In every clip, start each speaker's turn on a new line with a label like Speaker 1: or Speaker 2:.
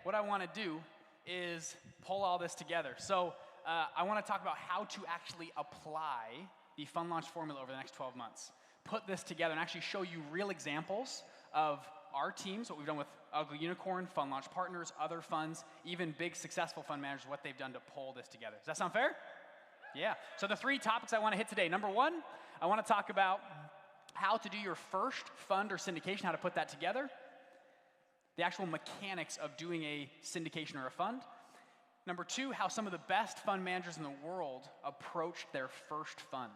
Speaker 1: what I want to do is pull all this together. So I want to talk about how to actually apply the fund launch formula over the next 12 months. Put this together and actually show you real examples of our teams, what we've done with Ugly Unicorn, Fund Launch Partners, other funds, even big successful fund managers, what they've done to pull this together. Does that sound fair? Yeah. So the 3 topics I want to hit today. Number 1, I want to talk about how to do your first fund or syndication, how to put that together. The actual mechanics of doing a syndication or a fund. Number 2, how some of the best fund managers in the world approached their first fund.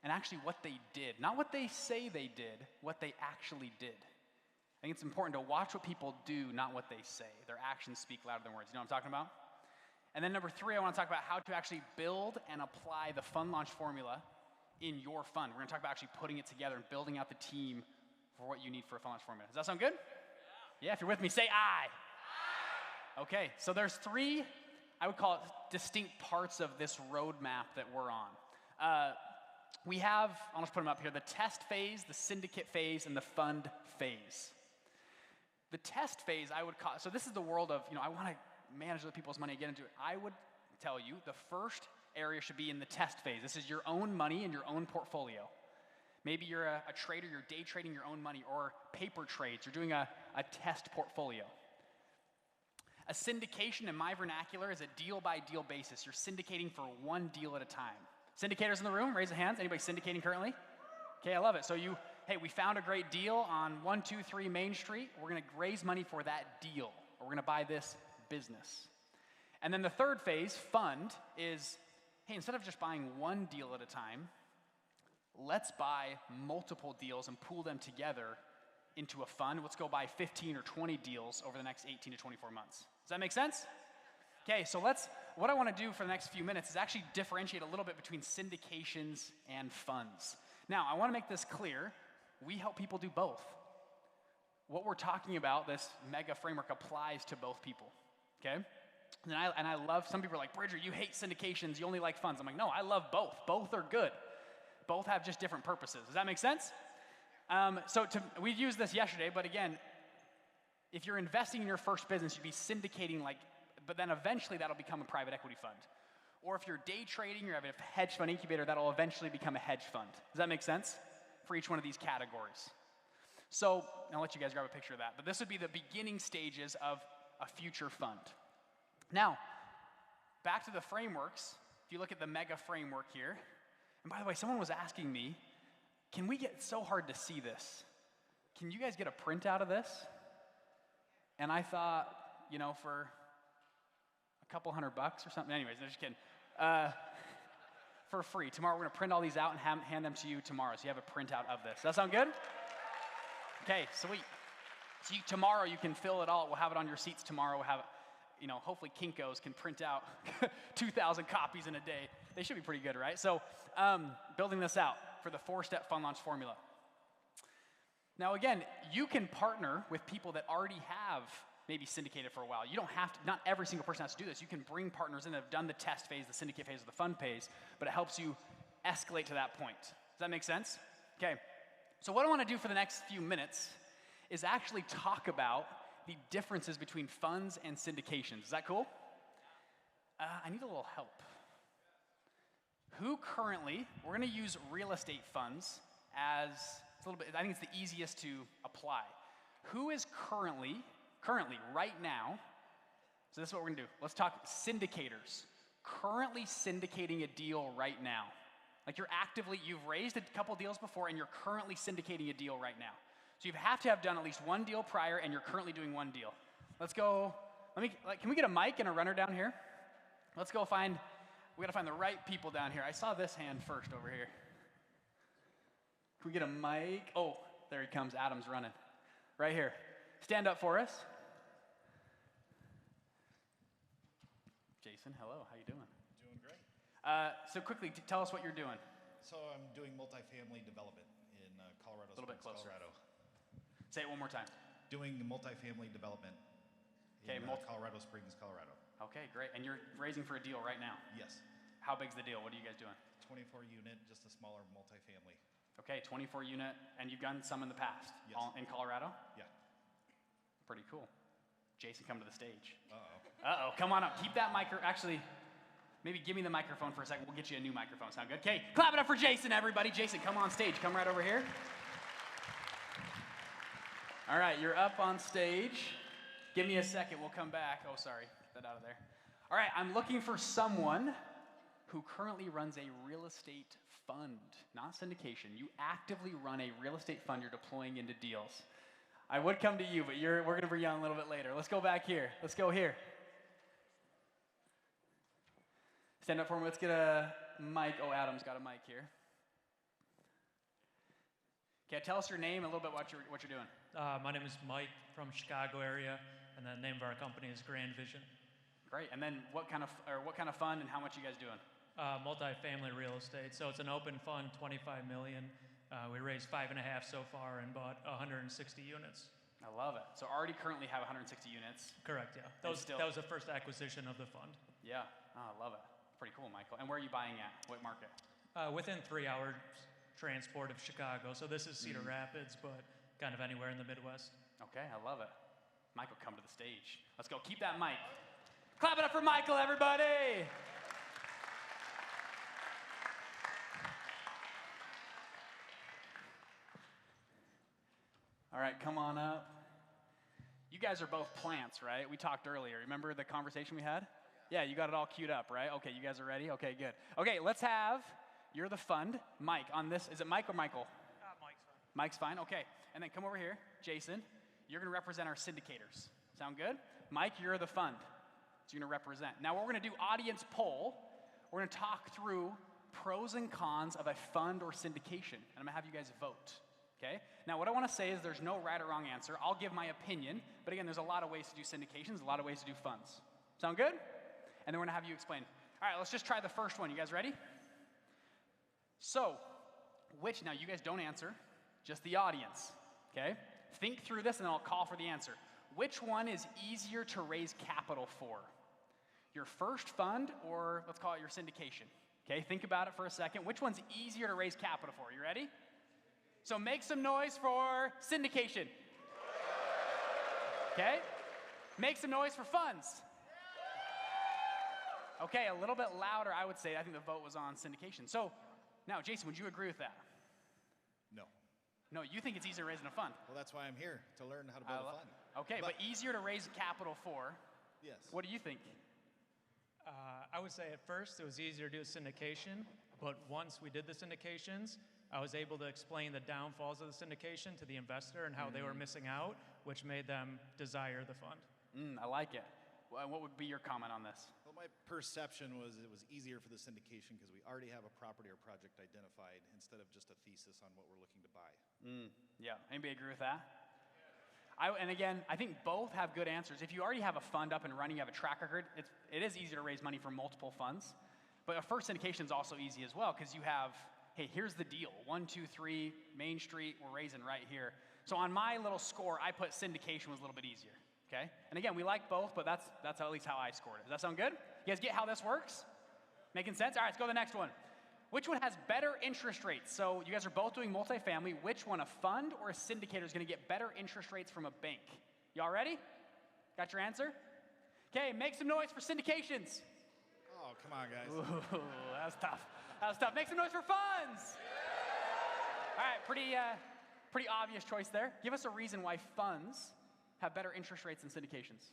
Speaker 1: And actually what they did. Not what they say they did, what they actually did. I think it's important to watch what people do, not what they say. Their actions speak louder than words. You know what I'm talking about? And then number 3, I want to talk about how to actually build and apply the fund launch formula in your fund. We're going to talk about actually putting it together and building out the team for what you need for a fund launch formula. Does that sound good? Yeah, if you're with me, say aye. Aye. Okay, so there's 3, I would call it distinct parts of this roadmap that we're on. We have, I'll just put them up here, the test phase, the syndicate phase, and the fund phase. The test phase, I would call, so this is the world of, I want to manage other people's money and get into it. I would tell you the first area should be in the test phase. This is your own money and your own portfolio. Maybe you're a trader, you're day trading your own money, or paper trades, you're doing a test portfolio. A syndication in my vernacular is a deal-by-deal basis. You're syndicating for one deal at a time. Syndicators in the room, raise a hand. Anybody syndicating currently? Okay, I love it. So hey, we found a great deal on 123 Main Street. We're going to raise money for that deal, or we're going to buy this business. And then the third phase, fund, is, hey, instead of just buying one deal at a time, let's buy multiple deals and pool them together into a fund. Let's go buy 15 or 20 deals over the next 18 to 24 months. Does that make sense? Okay, so what I want to do for the next few minutes is actually differentiate a little bit between syndications and funds. Now, I want to make this clear. We help people do both. What we're talking about, this mega framework, applies to both people, okay? And I love, some people are like, Bridger, you hate syndications, you only like funds. I'm like, no, I love both. Both are good. Both have just different purposes. Does that make sense? We used this yesterday, but again, if you're investing in your first business, you'd be syndicating but then eventually that'll become a private equity fund. Or if you're day trading, you're having a hedge fund incubator, that'll eventually become a hedge fund. Does that make sense? For each one of these categories. So I'll let you guys grab a picture of that. But this would be the beginning stages of a future fund. Now, back to the frameworks. If you look at the mega framework here, and by the way, someone was asking me, it's so hard to see this. Can you guys get a printout of this? And I thought, for a couple $100 or something. Anyways, I'm just kidding. For free. Tomorrow we're going to print all these out and hand them to you tomorrow, so you have a printout of this. Does that sound good? Okay, sweet. So tomorrow you can fill it all. We'll have it on your seats tomorrow. We'll have, hopefully Kinko's can print out 2,000 copies in a day. They should be pretty good, right? So building this out for the 4-step fund launch formula. Now again, you can partner with people that already have maybe syndicated for a while. You don't have to, not every single person has to do this. You can bring partners in that have done the test phase, the syndicate phase, or the fund phase, but it helps you escalate to that point. Does that make sense? Okay. So what I want to do for the next few minutes is actually talk about the differences between funds and syndications. Is that cool? I need a little help. We're going to use real estate funds as, it's a little bit, I think it's the easiest to apply. Who is currently, right now, so this is what we're going to do. Let's talk syndicators. Currently syndicating a deal right now. Like you've raised a couple deals before and you're currently syndicating a deal right now. So you have to have done at least one deal prior and you're currently doing one deal. Let's go, can we get a mic and a runner down here? Let's go we got to find the right people down here. I saw this hand first over here. Can we get a mic? Oh, there he comes, Adam's running. Right here. Stand up for us. Jason, hello, how you doing?
Speaker 2: Doing great.
Speaker 1: So quickly, tell us what you're doing.
Speaker 2: So I'm doing multifamily development in Colorado Springs,
Speaker 1: a little bit closer.
Speaker 2: Colorado.
Speaker 1: Say it one more time.
Speaker 2: Doing multifamily development in Colorado Springs, Colorado.
Speaker 1: Okay, great. And you're raising for a deal right now?
Speaker 2: Yes.
Speaker 1: How big's the deal? What are you guys doing?
Speaker 2: 24 unit, just a smaller multifamily.
Speaker 1: Okay, 24 unit, and you've done some in the past?
Speaker 2: Yes.
Speaker 1: In Colorado?
Speaker 2: Yeah.
Speaker 1: Pretty cool. Jason, come to the stage.
Speaker 2: Uh-oh.
Speaker 1: Uh-oh, come on up. Keep that actually, maybe give me the microphone for a second. We'll get you a new microphone. Sound good? Okay, clap it up for Jason, everybody. Jason, come on stage. Come right over here. All right, you're up on stage. Give me a second. We'll come back. Oh, sorry. Get that out of there. All right, I'm looking for someone who currently runs a real estate fund, not syndication. You actively run a real estate fund you're deploying into deals. I would come to you, but we're going to bring you on a little bit later. Let's go back here. Let's go here. Stand up for me. Let's get a mic. Oh, Adam's got a mic here. Okay, tell us your name and a little bit what you're doing.
Speaker 3: My name is Mike from Chicago area, and the name of our company is Grand Vision.
Speaker 1: Great. And then what kind of fund and how much you guys doing?
Speaker 3: Multifamily real estate. So it's an open fund, 25 million. We raised 5.5 so far and bought 160 units.
Speaker 1: I love it. So already currently have 160 units.
Speaker 3: Correct. Yeah. That was the first acquisition of the fund.
Speaker 1: Yeah. Oh, I love it. Pretty cool, Michael. And where are you buying at? What market?
Speaker 3: Within 3 hours transport of Chicago. So this is Cedar Rapids, but kind of anywhere in the Midwest.
Speaker 1: Okay, I love it. Michael, come to the stage. Let's go. Keep that mic. Clap it up for Michael, everybody. All right, come on up. You guys are both plants, right? We talked earlier. Remember the conversation we had? Yeah, you got it all queued up, right? Okay, you guys are ready? Okay, good. Okay, let's have, you're the fund, Mike, on this. Is it Mike or Michael?
Speaker 3: Mike's fine.
Speaker 1: Mike's fine, okay. And then come over here, Jason. You're going to represent our syndicators. Sound good? Mike, you're the fund. So you're going to represent. Now, we're going to do audience poll. We're going to talk through pros and cons of a fund or syndication. And I'm going to have you guys vote. Okay? Now, what I want to say is there's no right or wrong answer. I'll give my opinion. But again, there's a lot of ways to do syndications, a lot of ways to do funds. Sound good? And then we're going to have you explain. All right, let's just try the first one. You guys ready? So, now you guys don't answer, just the audience. Okay? Think through this and then I'll call for the answer. Which one is easier to raise capital for? Your first fund or let's call it your syndication? Okay, think about it for a second. Which one's easier to raise capital for? You ready? So make some noise for syndication. Okay? Make some noise for funds. Okay, a little bit louder, I would say. I think the vote was on syndication. So now, Jason, would you agree with that?
Speaker 2: No.
Speaker 1: No, you think it's easier raising a fund.
Speaker 2: Well, that's why I'm here, to learn how to build a fund.
Speaker 1: Okay, but easier to raise capital for.
Speaker 2: Yes.
Speaker 1: What do you think?
Speaker 3: I would say at first it was easier to do a syndication, but once we did the syndications, I was able to explain the downfalls of the syndication to the investor and how they were missing out, which made them desire the fund.
Speaker 1: I like it. What would be your comment on this?
Speaker 2: Well, my perception was it was easier for the syndication because we already have a property or project identified instead of just a thesis on what we're looking to buy.
Speaker 1: Yeah, anybody agree with that? And again, I think both have good answers. If you already have a fund up and running, you have a track record, it is easy to raise money for multiple funds. But a first syndication is also easy as well because you have, hey, here's the deal. 1, 2, 3, Main Street, we're raising right here. So on my little score, I put syndication was a little bit easier. Okay? And again, we like both, but that's at least how I scored it. Does that sound good? You guys get how this works? Making sense? All right, let's go to the next one. Which one has better interest rates? So you guys are both doing multifamily. Which one, a fund or a syndicator, is going to get better interest rates from a bank? Y'all ready? Got your answer? Okay, make some noise for syndications.
Speaker 2: Oh, come on, guys.
Speaker 1: Ooh, that was tough. That was tough. Make some noise for funds. All right, pretty obvious choice there. Give us a reason why funds have better interest rates than syndications.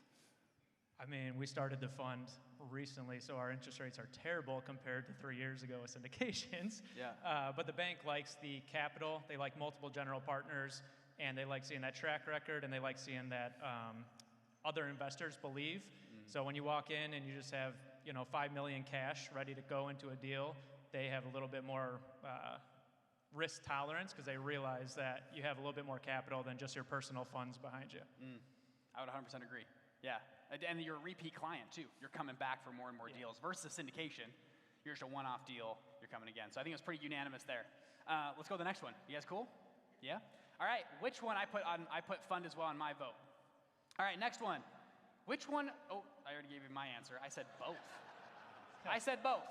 Speaker 3: I mean, we started the fund recently, so our interest rates are terrible compared to 3 years ago with syndications.
Speaker 1: Yeah.
Speaker 3: But the bank likes the capital. They like multiple general partners, and they like seeing that track record, and they like seeing that other investors believe. So when you walk in and you just have, $5 million cash ready to go into a deal, they have a little bit more risk tolerance because they realize that you have a little bit more capital than just your personal funds behind you.
Speaker 1: I would 100% agree. Yeah. And you're a repeat client, too. You're coming back for more and more deals. Versus syndication, you're just a one-off deal. You're coming again. So I think it's pretty unanimous there. Let's go to the next one. You guys cool? Yeah? All right. Which one I put fund as well on my vote. All right, next one. Which one? Oh, I already gave you my answer. I said both. I said both.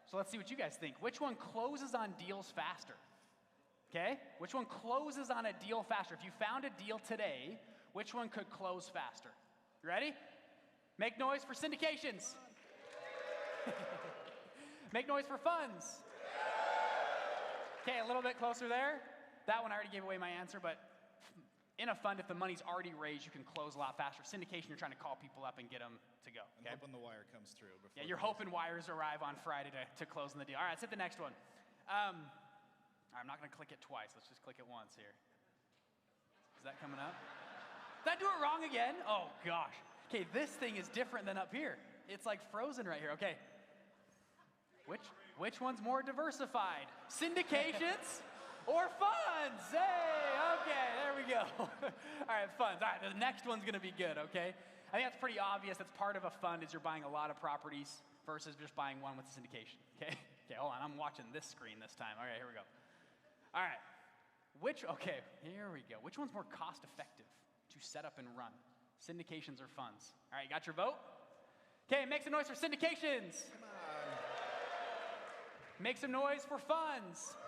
Speaker 1: So let's see what you guys think. Which one closes on deals faster? Okay? Which one closes on a deal faster? If you found a deal today, which one could close faster? You ready? Make noise for syndications. Make noise for funds. Okay, a little bit closer there. That one I already gave away my answer, but in a fund, if the money's already raised, you can close a lot faster. Syndication, you're trying to call people up and get them to go. Okay?
Speaker 2: And hoping the wire comes through.
Speaker 1: Yeah, you're hoping wires arrive on Friday to close in the deal. All right, let's hit the next one. All right, I'm not going to click it twice. Let's just click it once here. Is that coming up? Did I do it wrong again? Oh, gosh. Okay, this thing is different than up here. It's like frozen right here. Okay. Which one's more diversified? Syndications or funds? Hey, okay, there we go. All right, funds. All right, the next one's going to be good, okay? I think that's pretty obvious. That's part of a fund is you're buying a lot of properties versus just buying one with a syndication, okay? Okay, hold on. I'm watching this screen this time. All right, here we go. All right. Okay, here we go. Which one's more cost effective to set up and run? Syndications or funds? All right, you got your vote? Okay, make some noise for syndications.
Speaker 2: Come on.
Speaker 1: Make some noise for funds.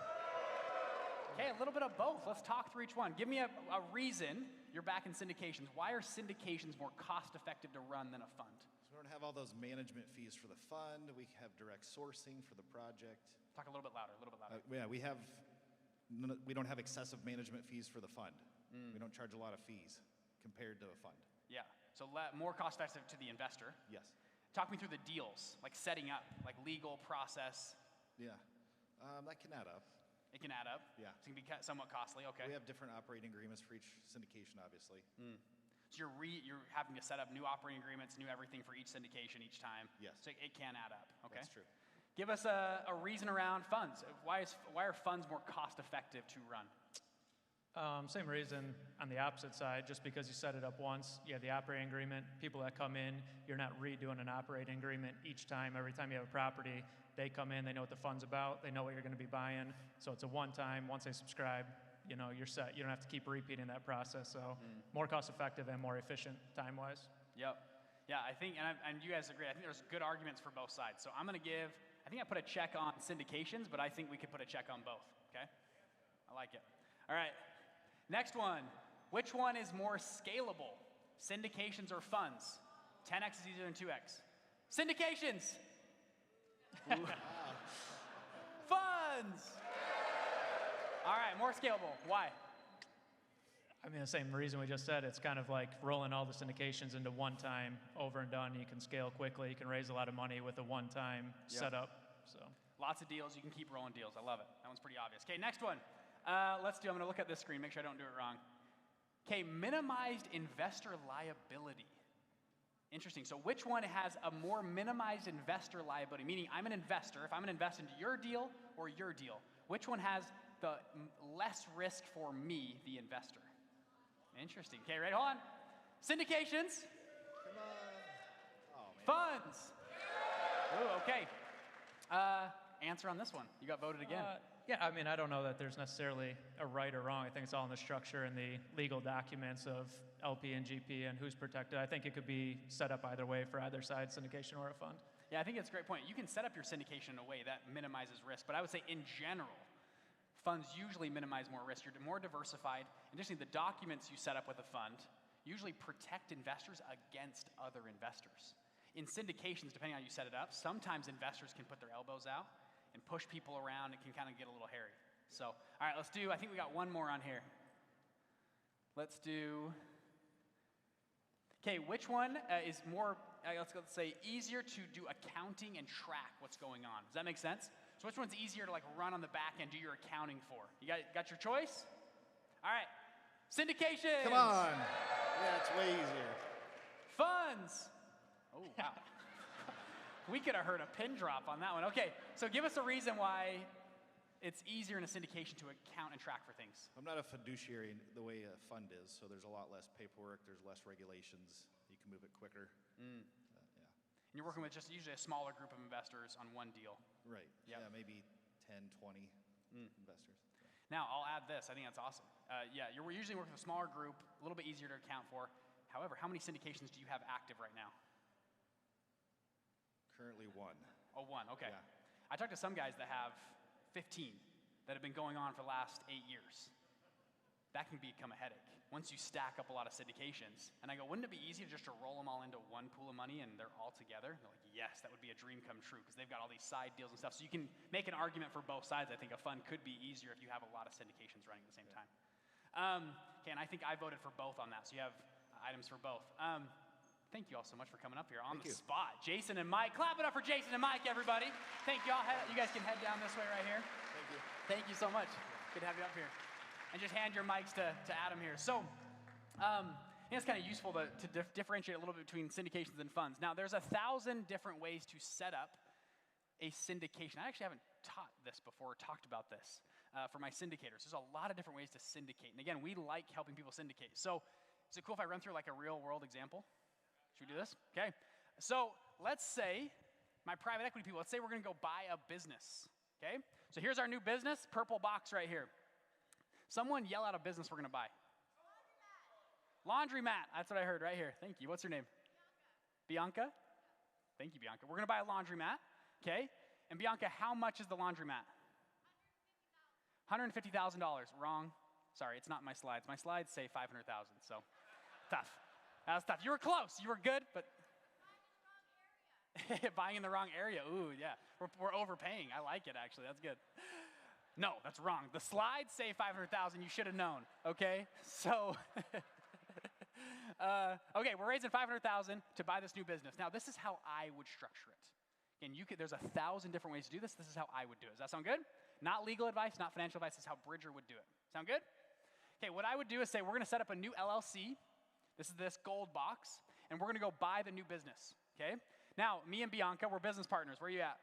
Speaker 1: Okay, a little bit of both. Let's talk through each one. Give me a reason you're back in syndications. Why are syndications more cost effective to run than a fund?
Speaker 2: So we don't have all those management fees for the fund. We have direct sourcing for the project.
Speaker 1: Talk a little bit louder,
Speaker 2: Yeah, we don't have excessive management fees for the fund. We don't charge a lot of fees compared to a fund.
Speaker 1: Yeah, so more cost effective to the investor.
Speaker 2: Yes.
Speaker 1: Talk me through the deals, like setting up, like legal process.
Speaker 2: Yeah, that can add up.
Speaker 1: It can add up.
Speaker 2: Yeah.
Speaker 1: It can be somewhat costly. Okay.
Speaker 2: We have different operating agreements for each syndication, obviously.
Speaker 1: So you're having to set up new operating agreements, new everything for each syndication each time.
Speaker 2: Yes.
Speaker 1: So it can add up. Okay.
Speaker 2: That's true.
Speaker 1: Give us a reason around funds. Why are funds more cost effective to run?
Speaker 3: Same reason on the opposite side, just because you set it up once, you have the operating agreement. People that come in, you're not redoing an operating agreement each time. Every time you have a property, they come in, they know what the fund's about, they know what you're going to be buying. So it's a one-time, once they subscribe, you're set. You don't have to keep repeating that process. So more cost-effective and more efficient time-wise.
Speaker 1: Yep. Yeah, I think, and you guys agree, I think there's good arguments for both sides. So I'm going to I think I put a check on syndications, but I think we could put a check on both, okay? I like it. All right. Next one, which one is more scalable? Syndications or funds? 10x is easier than 2x. Syndications. Funds. All right, more scalable. Why?
Speaker 3: I mean, the same reason we just said. It's kind of like rolling all the syndications into one time, over and done. You can scale quickly. You can raise a lot of money with a one-time setup. So
Speaker 1: lots of deals. You can keep rolling deals. I love it. That one's pretty obvious. Okay, next one. I'm going to look at this screen, make sure I don't do it wrong. Okay, minimized investor liability. Interesting. So which one has a more minimized investor liability? Meaning I'm an investor. If I'm going to invest into your deal or your deal, which one has the less risk for me, the investor? Interesting. Okay, ready? Hold on. Syndications.
Speaker 2: Come on. Oh, man.
Speaker 1: Funds. Ooh, okay. Answer on this one. You got voted again.
Speaker 3: Yeah, I mean, I don't know that there's necessarily a right or wrong. I think it's all in the structure and the legal documents of LP and GP and who's protected. I think it could be set up either way for either side, syndication or a fund.
Speaker 1: Yeah, I think it's a great point. You can set up your syndication in a way that minimizes risk, but I would say in general, funds usually minimize more risk. You're more diversified. Additionally, the documents you set up with a fund usually protect investors against other investors. In syndications, depending on how you set it up, sometimes investors can put their elbows out and push people around. It can kind of get a little hairy. So, all right, I think we got one more on here. Let's do, okay, which one is more, let's say, easier to do accounting and track what's going on? Does that make sense? So which one's easier to run on the back end, do your accounting for? You got your choice? All right, syndication.
Speaker 2: Come on. Yeah, it's way easier.
Speaker 1: Funds. Oh, wow. We could have heard a pin drop on that one. Okay, so give us a reason why it's easier in a syndication to account and track for things.
Speaker 2: I'm not a fiduciary the way a fund is, so there's a lot less paperwork, there's less regulations, you can move it quicker. Yeah.
Speaker 1: And you're working with just usually a smaller group of investors on one deal.
Speaker 2: Right,
Speaker 1: Yep.
Speaker 2: yeah, maybe 10, 20 investors.
Speaker 1: Now, I'll add this. I think that's awesome. We're usually working with a smaller group, a little bit easier to account for. However, how many syndications do you have active right now?
Speaker 2: Currently one.
Speaker 1: Oh, one, okay.
Speaker 2: Yeah.
Speaker 1: I talked to some guys that have 15 that have been going on for the last 8 years. That can become a headache. once you stack up a lot of syndications. And I go, wouldn't it be easier just to roll them all into one pool of money and they're all together? And they're like, yes, that would be a dream come true because they've got all these side deals and stuff. So you can make an argument for both sides. I think a fund could be easier if you have a lot of syndications running at the same time. Okay, and I think I voted for both on that. So you have items for both. Thank you all so much for coming up here on the spot. Jason and Mike. Clap it up for Jason and Mike, everybody. Thank you all. You guys can head down this way right here.
Speaker 2: Thank you.
Speaker 1: Thank you so much. Good to have you up here. And just hand your mics to Adam here. So I think it's kind of useful to differentiate a little bit between syndications and funds. Now, there's 1,000 different ways to set up a syndication. I actually haven't taught this before or talked about this for my syndicators. There's a lot of different ways to syndicate. And again, we like helping people syndicate. So is it cool if I run through like a real world example? Should we do this? Okay. So let's say my private equity people, let's say we're going to go buy a business. Okay. So here's our new business, purple box right here. Someone yell out a business we're going to buy. Laundromat. That's what I heard right here. Thank you. What's her name? Bianca. Thank you, Bianca. We're going to buy a laundromat. Okay. And Bianca, how much is the laundromat? $150,000. Wrong. Sorry, it's not my slides. My slides say 500,000. So tough. That was tough. You were close. You were good, but buying in the wrong area. Ooh, yeah. We're overpaying. I like it, actually. That's good. No, that's wrong. The slides say 500,000. You should have known, okay? So, okay, we're raising 500,000 to buy this new business. Now, this is how I would structure it. Again, there's 1,000 different ways to do this. This is how I would do it. Does that sound good? Not legal advice, not financial advice. This is how Bridger would do it. Sound good? Okay, what I would do is say we're going to set up a new LLC. This is this gold box, and we're going to go buy the new business, okay? Now, me and Bianca, we're business partners. Where are you at?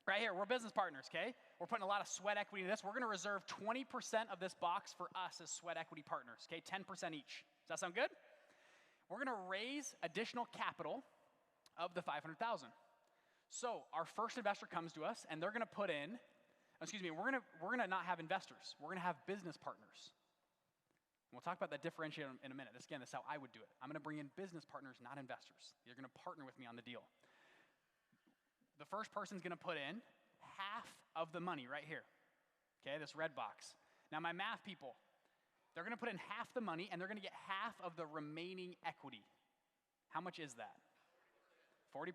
Speaker 1: Right here, we're business partners, okay? We're putting a lot of sweat equity into this. We're going to reserve 20% of this box for us as sweat equity partners, okay? 10% each. Does that sound good? We're going to raise additional capital of the 500,000. So our first investor comes to us, and they're going to put in, we're going to not have investors. We're going to have business partners. And we'll talk about that differentiation in a minute. This is how I would do it. I'm going to bring in business partners, not investors. You're going to partner with me on the deal. The first person's going to put in half of the money right here, okay, this red box. Now, my math people, they're going to put in half the money, and they're going to get half of the remaining equity. How much is that? 40%.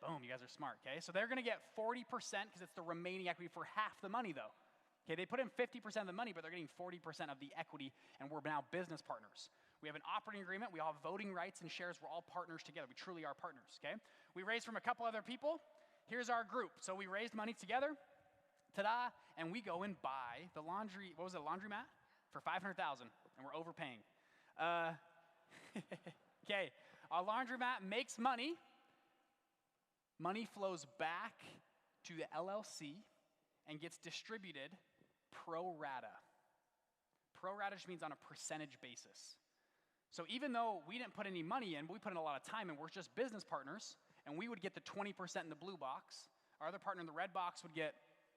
Speaker 1: Boom, you guys are smart, okay? So they're going to get 40% because it's the remaining equity for half the money, though. Okay, they put in 50% of the money, but they're getting 40% of the equity, and we're now business partners. We have an operating agreement. We all have voting rights and shares. We're all partners together. We truly are partners, okay? We raised from a couple other people. Here's our group. So we raised money together, ta-da, and we go and buy the laundromat for $500,000, and we're overpaying. Okay, our laundromat makes money. Money flows back to the LLC and gets distributed pro rata. Pro rata just means on a percentage basis. So even though we didn't put any money in, but we put in a lot of time and we're just business partners, and we would get the 20% in the blue box, our other partner in the red box would get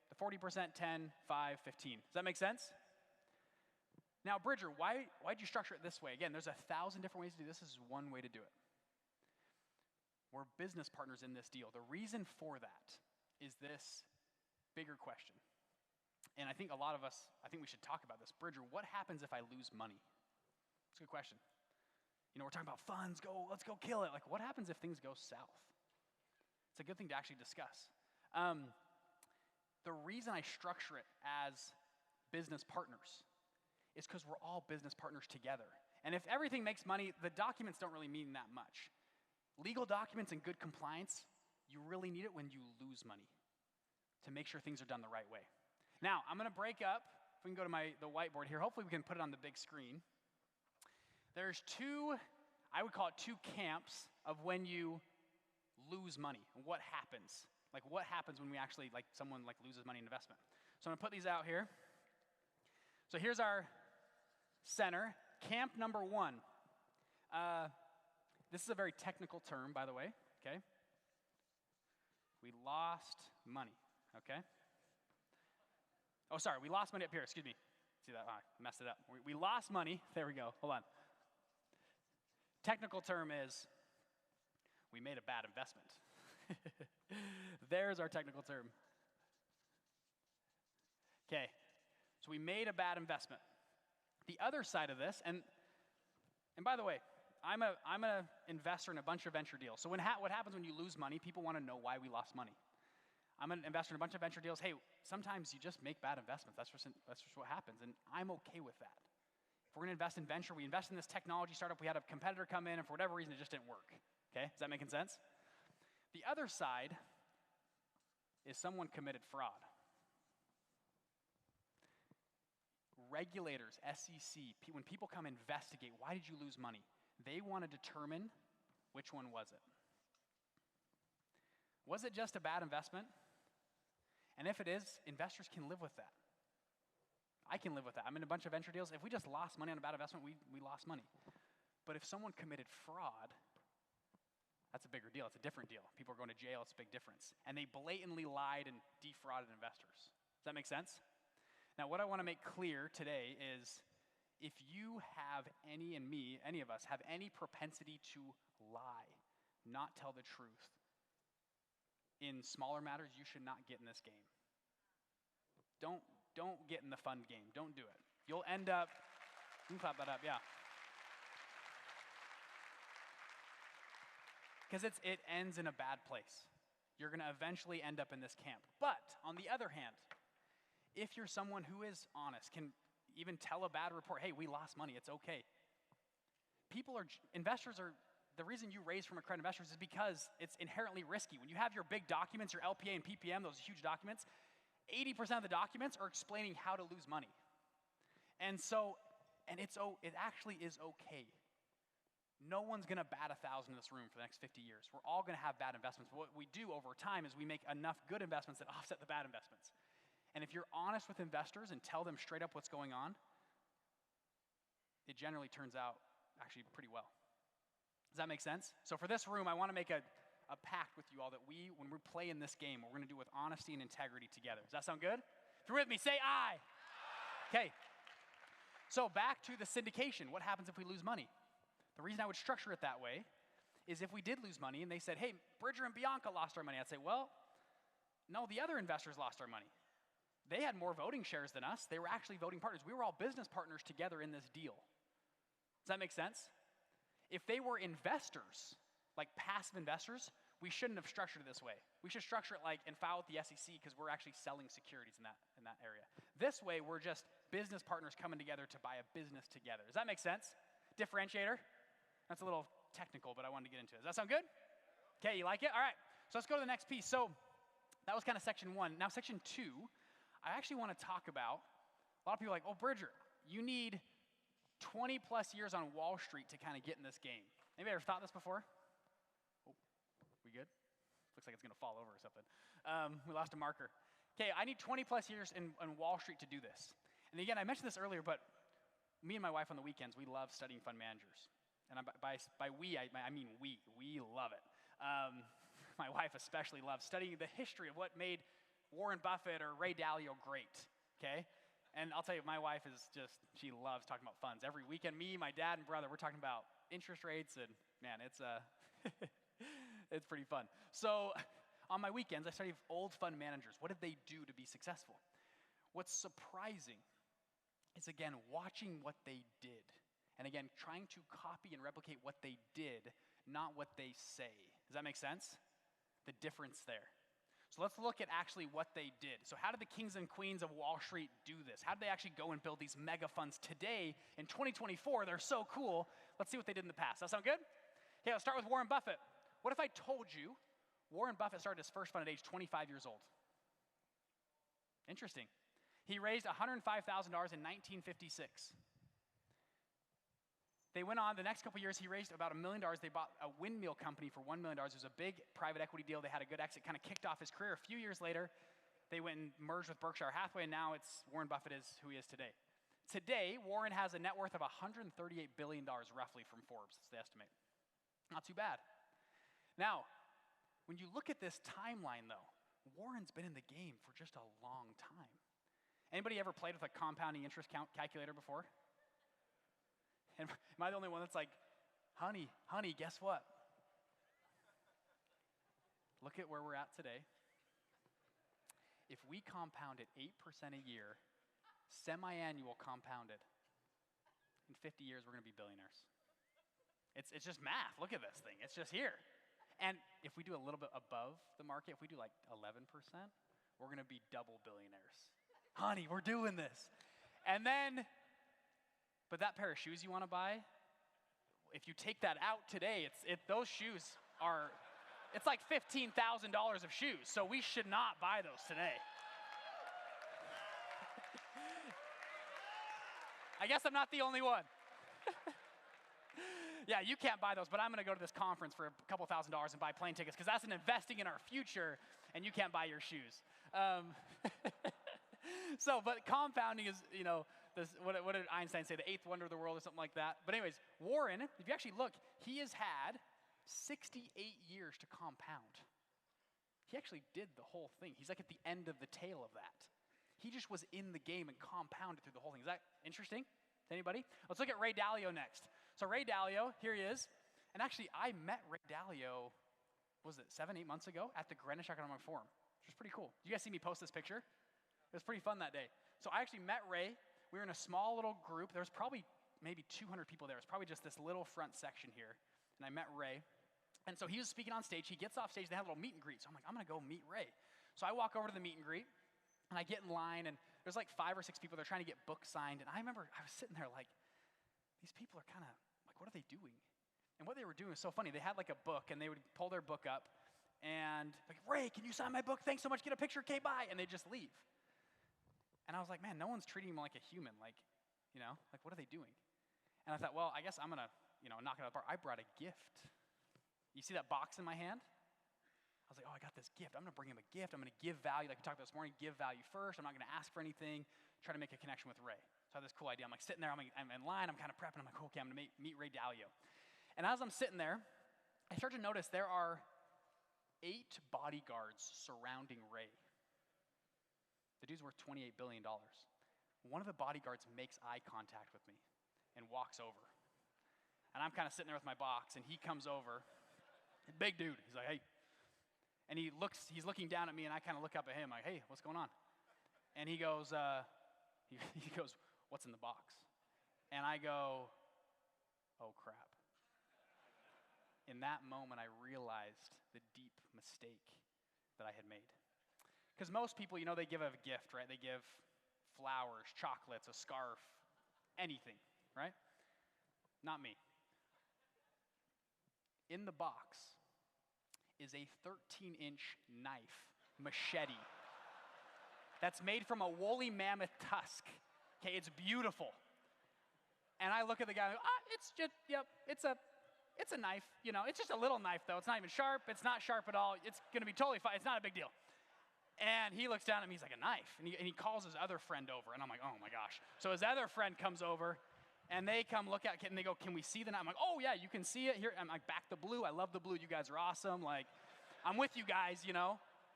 Speaker 1: the 40%, 10, 5, 15. Does that make sense? Now, Bridger, why'd you structure it this way? Again, there's 1,000 different ways to do this. This is one way to do it. We're business partners in this deal. The reason for that is this bigger question. And I think a lot of us, we should talk about this. Bridger, what happens if I lose money? It's a good question. You know, we're talking about funds, let's go kill it. Like, what happens if things go south? It's a good thing to actually discuss. The reason I structure it as business partners is because we're all business partners together. And if everything makes money, the documents don't really mean that much. Legal documents and good compliance, you really need it when you lose money to make sure things are done the right way. Now, I'm going to break up. If we can go to the whiteboard here. Hopefully we can put it on the big screen. There's I would call it two camps of when you lose money and what happens. Like what happens when we actually, someone loses money in investment. So I'm going to put these out here. So here's our center. Camp number 1. This is a very technical term, by the way, okay? We lost money, okay? Oh, sorry, we lost money up here, excuse me. See that? I messed it up. We lost money. There we go. Hold on. Technical term is we made a bad investment. There's our technical term. Okay, so we made a bad investment. The other side of this, and And by the way, I'm an investor in a bunch of venture deals. So what happens when you lose money, people want to know why we lost money. I'm an investor in a bunch of venture deals. Hey, sometimes you just make bad investments. That's just what happens, and I'm okay with that. If we're going to invest in venture, we invest in this technology startup, we had a competitor come in, and for whatever reason, it just didn't work. Okay, is that making sense? The other side is someone committed fraud. Regulators, SEC, when people come investigate, why did you lose money? They want to determine which one was it. Was it just a bad investment? And if it is, investors can live with that. I can live with that. I'm in a bunch of venture deals. If we just lost money on a bad investment, we lost money. But if someone committed fraud, that's a bigger deal. It's a different deal. People are going to jail. It's a big difference. And they blatantly lied and defrauded investors. Does that make sense? Now, what I want to make clear today is if you have any of us, have any propensity to lie, not tell the truth, in smaller matters, you should not get in this game. Don't get in the fun game. Don't do it. You'll end up, you can clap that up, yeah. Because it ends in a bad place. You're going to eventually end up in this camp. But on the other hand, if you're someone who is honest, can even tell a bad report, hey, we lost money, it's okay. Investors are, the reason you raise from accredited investors is because it's inherently risky. When you have your big documents, your LPA and PPM, those huge documents, 80% of the documents are explaining how to lose money. And it actually is okay. No one's going to bat 1,000 in this room for the next 50 years. We're all going to have bad investments. What we do over time is we make enough good investments that offset the bad investments. And if you're honest with investors and tell them straight up what's going on, it generally turns out actually pretty well. Does that make sense? So for this room, I want to make a pact with you all that when we play in this game, we're going to do it with honesty and integrity together. Does that sound good? If you're with me, say aye. Okay. So back to the syndication. What happens if we lose money? The reason I would structure it that way is if we did lose money and they said, hey, Bridger and Bianca lost our money, I'd say, well, no, the other investors lost our money. They had more voting shares than us. They were actually voting partners. We were all business partners together in this deal. Does that make sense? If they were investors, like passive investors, we shouldn't have structured it this way. We should structure it like and file with the SEC because we're actually selling securities in that area. This way, we're just business partners coming together to buy a business together. Does that make sense? Differentiator? That's a little technical, but I wanted to get into it. Does that sound good? Okay, you like it? All right. So let's go to the next piece. So that was kind of section one. Now section two, I actually want to talk about, a lot of people are like, oh, Bridger, you need 20 plus years on Wall Street to kind of get in this game. Anybody ever thought this before? Oh, we good? Looks like it's going to fall over or something. We lost a marker. Okay, I need 20 plus years in Wall Street to do this. And again, I mentioned this earlier, but me and my wife on the weekends, we love studying fund managers. And by we, I mean we. We love it. My wife especially loves studying the history of what made Warren Buffett or Ray Dalio great, okay? And I'll tell you, my wife is just, she loves talking about funds. Every weekend, me, my dad, and brother, we're talking about interest rates, and man, it's it's pretty fun. So on my weekends, I study old fund managers. What did they do to be successful? What's surprising is, again, watching what they did. And again, trying to copy and replicate what they did, not what they say. Does that make sense? The difference there. So let's look at actually what they did. So how did the kings and queens of Wall Street do this? How did they actually go and build these mega funds today in 2024? They're so cool. Let's see what they did in the past. That sound good? Okay, let's start with Warren Buffett. What if I told you Warren Buffett started his first fund at age 25 years old? Interesting. He raised $105,000 in 1956. They went on, the next couple years, he raised about $1 million. They bought a windmill company for $1 million. It was a big private equity deal. They had a good exit, kind of kicked off his career. A few years later, they went and merged with Berkshire Hathaway, and now Warren Buffett is who he is today. Today, Warren has a net worth of $138 billion roughly from Forbes, that's the estimate. Not too bad. Now, when you look at this timeline, though, Warren's been in the game for just a long time. Anybody ever played with a compounding interest calculator before? And am I the only one that's like, honey, guess what? Look at where we're at today. If we compound at 8% a year, semi-annual compounded, in 50 years, we're going to be billionaires. It's just math. Look at this thing. It's just here. And if we do a little bit above the market, if we do like 11%, we're going to be double billionaires. Honey, we're doing this. And then, but that pair of shoes you want to buy, if you take that out today, those shoes are, it's like $15,000 of shoes. So we should not buy those today. I guess I'm not the only one. Yeah, you can't buy those, but I'm going to go to this conference for a couple $1,000s and buy plane tickets because that's an investing in our future, and you can't buy your shoes. But compounding is, what did Einstein say, the eighth wonder of the world or something like that? But anyways, Warren, if you actually look, he has had 68 years to compound. He actually did the whole thing. He's like at the end of the tail of that. He just was in the game and compounded through the whole thing. Is that interesting to anybody? Let's look at Ray Dalio next. So Ray Dalio, here he is. And actually, I met Ray Dalio, 7, 8 months ago at the Greenwich Economic Forum, which was pretty cool. Did you guys see me post this picture? It was pretty fun that day. So I actually met Ray. We were in a small little group. There was probably maybe 200 people there. It was probably just this little front section here. And I met Ray. And so he was speaking on stage. He gets off stage. They had a little meet and greet. So I'm like, I'm going to go meet Ray. So I walk over to the meet and greet. And I get in line, and there's like 5 or 6 people. They're trying to get books signed. And I remember I was sitting there like, these people are kind of, like, what are they doing? And what they were doing was so funny. They had like a book, and they would pull their book up, and like, Ray, can you sign my book? Thanks so much. Get a picture. Okay, bye. And they just leave. And I was like, man, no one's treating him like a human. Like, like, what are they doing? And I thought, well, I guess I'm going to, knock it out of the park. I brought a gift. You see that box in my hand? I was like, oh, I got this gift. I'm going to bring him a gift. I'm going to give value. Like we talked about this morning, give value first. I'm not going to ask for anything. Try to make a connection with Ray. So I have this cool idea. I'm like sitting there. I'm in line. I'm kind of prepping. I'm like, okay, I'm going to meet Ray Dalio. And as I'm sitting there, I start to notice there are 8 bodyguards surrounding Ray. The dude's worth $28 billion. One of the bodyguards makes eye contact with me and walks over. And I'm kind of sitting there with my box, and he comes over. Big dude. He's like, hey. And he's looking down at me, and I kind of look up at him like, hey, what's going on? And he goes, he goes, what's in the box? And I go, oh, crap. In that moment, I realized the deep mistake that I had made. Because most people, they give a gift, right? They give flowers, chocolates, a scarf, anything, right? Not me. In the box is a 13-inch knife, machete, that's made from a woolly mammoth tusk. Okay, it's beautiful. And I look at the guy and go, it's just, it's a knife. It's just a little knife, though. It's not even sharp. It's not sharp at all. It's going to be totally fine. It's not a big deal. And he looks down at me. He's like, a knife. And he calls his other friend over. And I'm like, oh, my gosh. So his other friend comes over. And they come look at it, and they go, can we see the knife? I'm like, oh, yeah, you can see it. Here, I'm like, back the blue. I love the blue. You guys are awesome. Like, I'm with you guys,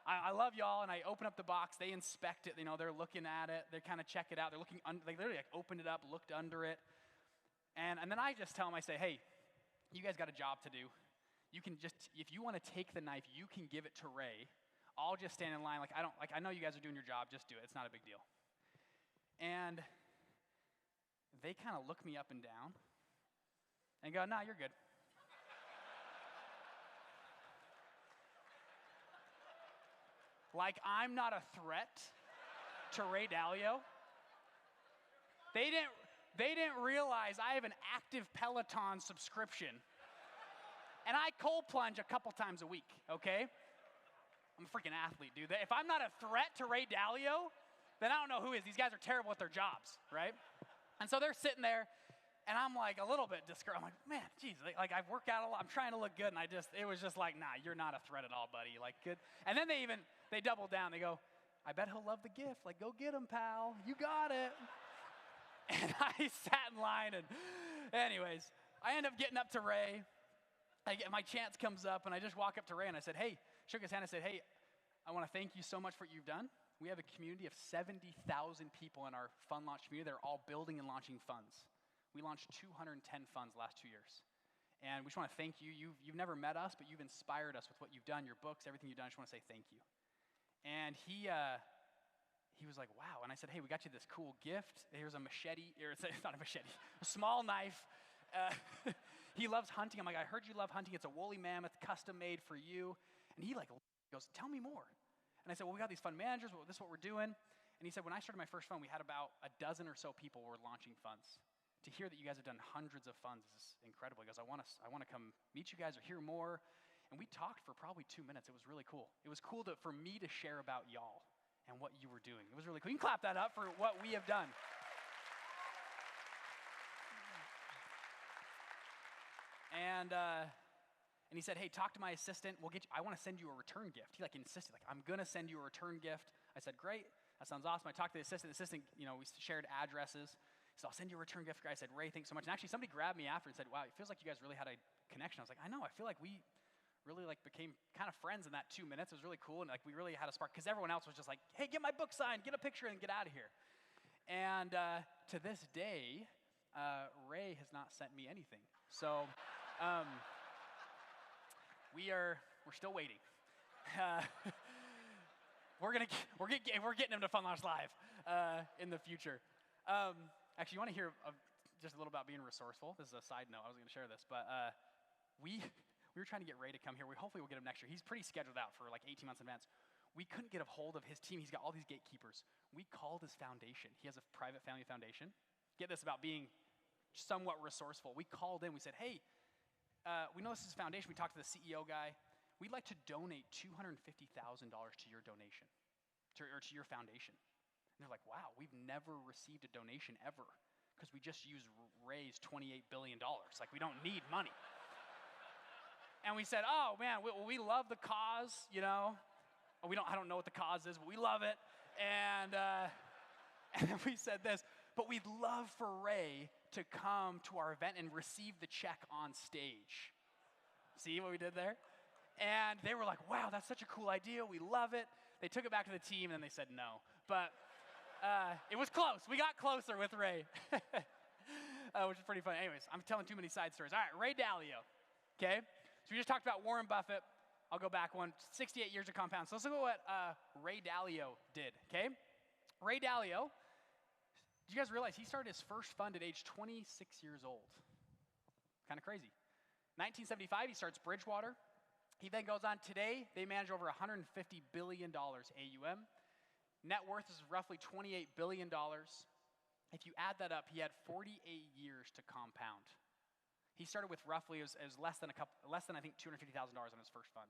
Speaker 1: I love y'all. And I open up the box. They inspect it. They're looking at it. They kind of check it out. They're looking, they literally opened it up, looked under it. And then I just tell them, I say, hey, you guys got a job to do. You can just, if you want to take the knife, you can give it to Ray. I'll just stand in line. I know you guys are doing your job. Just do it. It's not a big deal. And they kind of look me up and down and go, nah, you're good. Like I'm not a threat to Ray Dalio. They didn't realize I have an active Peloton subscription. And I cold plunge a couple times a week, okay? I'm a freaking athlete, dude. If I'm not a threat to Ray Dalio, then I don't know who is. These guys are terrible at their jobs, right? And so they're sitting there, and I'm like a little bit discouraged. I'm like, man, geez, like I've worked out a lot. I'm trying to look good, and it was just like, nah, you're not a threat at all, buddy. Like, good. And then they double down. They go, I bet he'll love the gift. Like, go get him, pal. You got it. And I sat in line, and anyways, I end up getting up to Ray. My chance comes up, and I just walk up to Ray, and I said, hey, shook his hand. I said, hey, I want to thank you so much for what you've done. We have a community of 70,000 people in our fund launch community. They're all building and launching funds. We launched 210 funds last 2 years. And we just want to thank you. You've never met us, but you've inspired us with what you've done, your books, everything you've done. I just want to say thank you. And he was like, wow. And I said, hey, we got you this cool gift. Here's a machete. It's not a machete. A small knife. He loves hunting. I'm like, I heard you love hunting. It's a woolly mammoth, custom made for you. And he goes, tell me more. And I said, well, we got these fund managers. Well, this is what we're doing. And he said, when I started my first fund, we had about a dozen or so people were launching funds. To hear that you guys have done hundreds of funds is incredible. He goes, I want to come meet you guys or hear more. And we talked for probably 2 minutes. It was really cool. It was cool for me to share about y'all and what you were doing. It was really cool. You can clap that up for what we have done. And he said, hey, talk to my assistant. I want to send you a return gift. He insisted, I'm going to send you a return gift. I said, great. That sounds awesome. I talked to the assistant. The assistant, we shared addresses. He said, I'll send you a return gift. I said, Ray, thanks so much. And actually, somebody grabbed me after and said, wow, it feels like you guys really had a connection. I was like, I know. I feel like we really became kind of friends in that 2 minutes. It was really cool. And we really had a spark because everyone else was just like, hey, get my book signed, get a picture and get out of here. And to this day, Ray has not sent me anything. So we're still waiting. We're getting him to Fund Launch Live in the future. Actually, you want to hear just a little about being resourceful? This is a side note. I was going to share this, but we were trying to get Ray to come here. Hopefully we'll get him next year. He's pretty scheduled out for 18 months in advance. We couldn't get a hold of his team. He's got all these gatekeepers. We called his foundation. He has a private family foundation. Get this about being somewhat resourceful. We called in. We said, hey, we know this is a foundation. We talked to the CEO guy. We'd like to donate $250,000 to your donation, or to your foundation. And they're like, wow, we've never received a donation ever because we just raised $28 billion. We don't need money. And we said, oh man, we love the cause, I don't know what the cause is, but we love it. And then we said this, but we'd love for Ray to come to our event and receive the check on stage. See what we did there? And they were like, wow, that's such a cool idea. We love it. They took it back to the team, and then they said no. But it was close. We got closer with Ray, which is pretty funny. Anyways, I'm telling too many side stories. All right, Ray Dalio, okay? So we just talked about Warren Buffett. I'll go back 68 years of compound. So let's look at what Ray Dalio did, okay? Ray Dalio, did you guys realize he started his first fund at age 26 years old? Kind of crazy. 1975, he starts Bridgewater. He then goes on. Today, they manage over $150 billion AUM. Net worth is roughly $28 billion. If you add that up, he had 48 years to compound. He started with roughly, it was less than I think $250,000 on his first fund.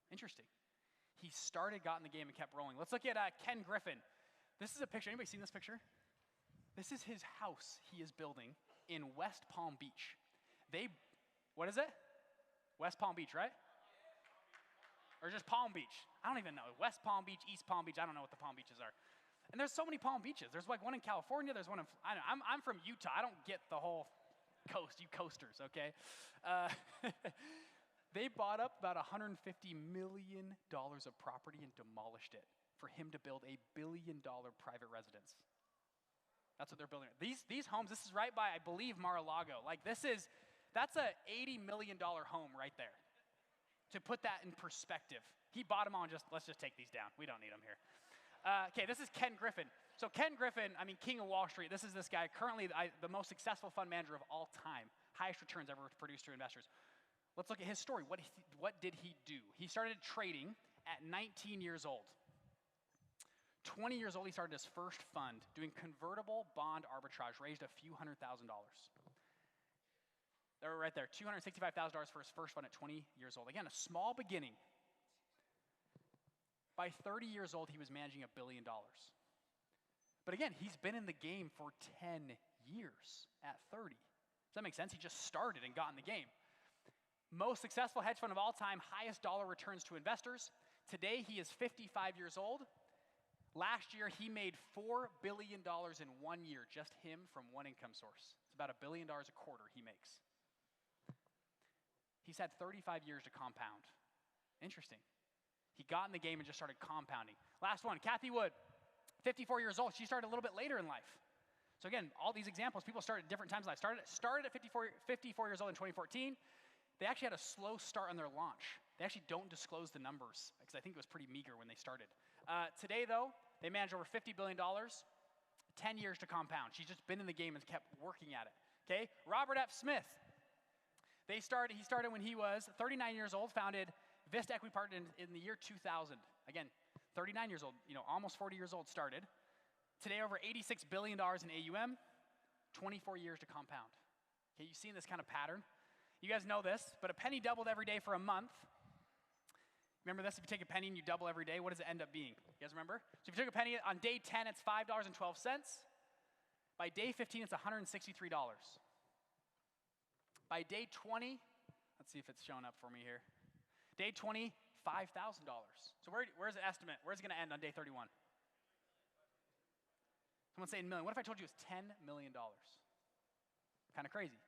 Speaker 1: Interesting. He got in the game and kept rolling. Let's look at Ken Griffin. This is a picture. Anybody seen this picture? This is his house he is building in West Palm Beach. What is it? West Palm Beach, right? Or just Palm Beach. I don't even know. West Palm Beach, East Palm Beach. I don't know what the Palm Beaches are. And there's so many Palm Beaches. There's one in California. There's one in, I'm from Utah. I don't get the whole coast, you coasters, okay? They bought up about $150 million of property and demolished it for him to build a $1 billion private residence. That's what they're building. These homes, this is right by, I believe, Mar-a-Lago. That's a $80 million home right there. To put that in perspective, he bought them all and let's just take these down. We don't need them here. Okay, this is Ken Griffin. So Ken Griffin, king of Wall Street. This is this guy, currently the most successful fund manager of all time. Highest returns ever produced to investors. Let's look at his story. What did he do? He started trading at 19 years old. 20 years old, he started his first fund doing convertible bond arbitrage, raised a few $100,000. They were right there, $265,000 for his first fund at 20 years old. Again, a small beginning. By 30 years old, he was managing $1 billion. But again, he's been in the game for 10 years at 30. Does that make sense? He just started and got in the game. Most successful hedge fund of all time, highest dollar returns to investors. Today, he is 55 years old. Last year, he made $4 billion in 1 year, just him from one income source. It's about $1 billion a quarter he makes. He's had 35 years to compound. Interesting. He got in the game and just started compounding. Last one, Kathy Wood, 54 years old. She started a little bit later in life. So again, all these examples, people started at different times in life. Started at 54 years old in 2014. They actually had a slow start on their launch. They actually don't disclose the numbers because I think it was pretty meager when they started. Today, though, they manage over $50 billion, 10 years to compound. She's just been in the game and kept working at it. Okay, Robert F. Smith. He started when he was 39 years old, founded Vista Equity Partners in the year 2000. Again, 39 years old, almost 40 years old started. Today, over $86 billion in AUM, 24 years to compound. Okay, you've seen this kind of pattern. You guys know this, but a penny doubled every day for a month. Remember this? If you take a penny and you double every day, what does it end up being? You guys remember? So if you took a penny on day 10, it's $5.12. By day 15, it's $163. By day 20, let's see if it's showing up for me here. Day 20, $5,000. So where's the estimate? Where's it going to end on day 31? Someone saying million. What if I told you it was $10 million? Kind of crazy.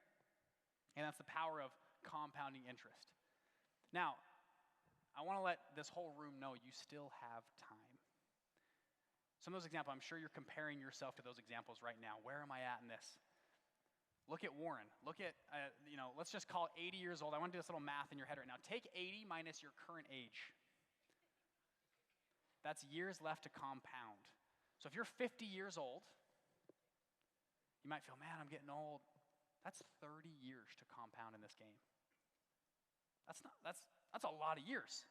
Speaker 1: And that's the power of compounding interest. Now, I want to let this whole room know you still have time. Some of those examples, I'm sure you're comparing yourself to those examples right now. Where am I at in this? Look at Warren. Look at, let's just call it 80 years old. I want to do this little math in your head right now. Take 80 minus your current age. That's years left to compound. So if you're 50 years old, you might feel, man, I'm getting old. That's 30 years to compound in this game. That's a lot of years.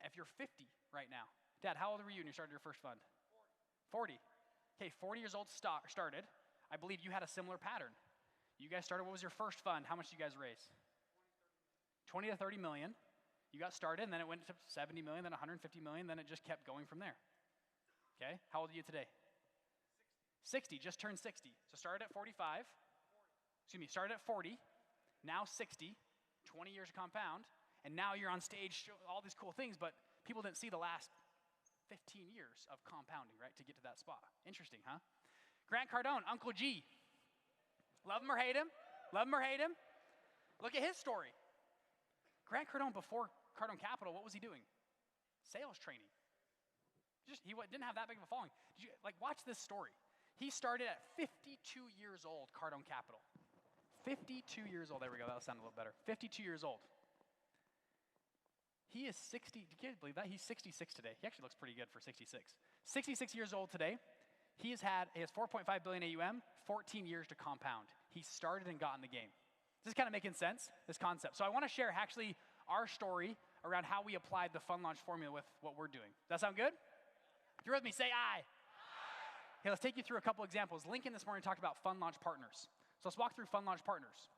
Speaker 1: If you're 50 right now. Dad, how old were you when you started your first fund? 40. Okay, 40 years old started. I believe you had a similar pattern. You guys started, what was your first fund? How much did you guys raise? 20 to 30 million. You got started, and then it went to 70 million, then 150 million, then it just kept going from there. Okay, how old are you today? 60, just turned 60. So started at 45. Started at 40, now 60, 20 years to compound, and now you're on stage showing all these cool things, but people didn't see the last 15 years of compounding, right, to get to that spot. Interesting, huh? Grant Cardone, Uncle G. Love him or hate him. Love him or hate him. Look at his story. Grant Cardone, before Cardone Capital, what was he doing? Sales training. He didn't have that big of a following. Watch this story. He started at 52 years old, Cardone Capital. 52 years old. There we go. That'll sound a little better. 52 years old. He is 60. Can you believe that? He's 66 today. He actually looks pretty good for 66. 66 years old today. He has 4.5 billion AUM, 14 years to compound. He started and got in the game. This is kind of making sense, this concept. So I want to share actually our story around how we applied the fund launch formula with what we're doing. Does that sound good? If you're with me, say aye. Okay, let's take you through a couple examples. Lincoln this morning talked about fund launch partners. So let's walk through fund launch partners.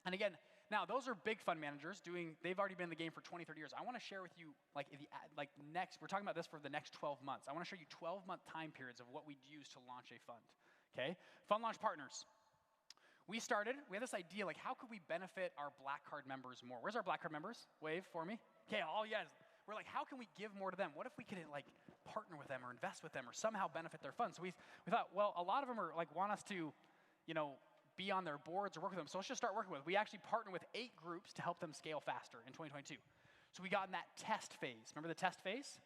Speaker 1: And again, now those are big fund managers they've already been in the game for 20, 30 years. I want to share with you, we're talking about this for the next 12 months. I want to show you 12-month time periods of what we'd use to launch a fund, okay? Fund launch partners. We had this idea, how could we benefit our Black Card members more? Where's our Black Card members? Wave for me. Okay, all you guys. We're how can we give more to them? What if we could partner with them or invest with them or somehow benefit their funds? So we thought, well, a lot of them are want us to, be on their boards or work with them. So let's just start working with them. We actually partnered with 8 groups to help them scale faster in 2022. So we got in that test phase. Remember the test phase?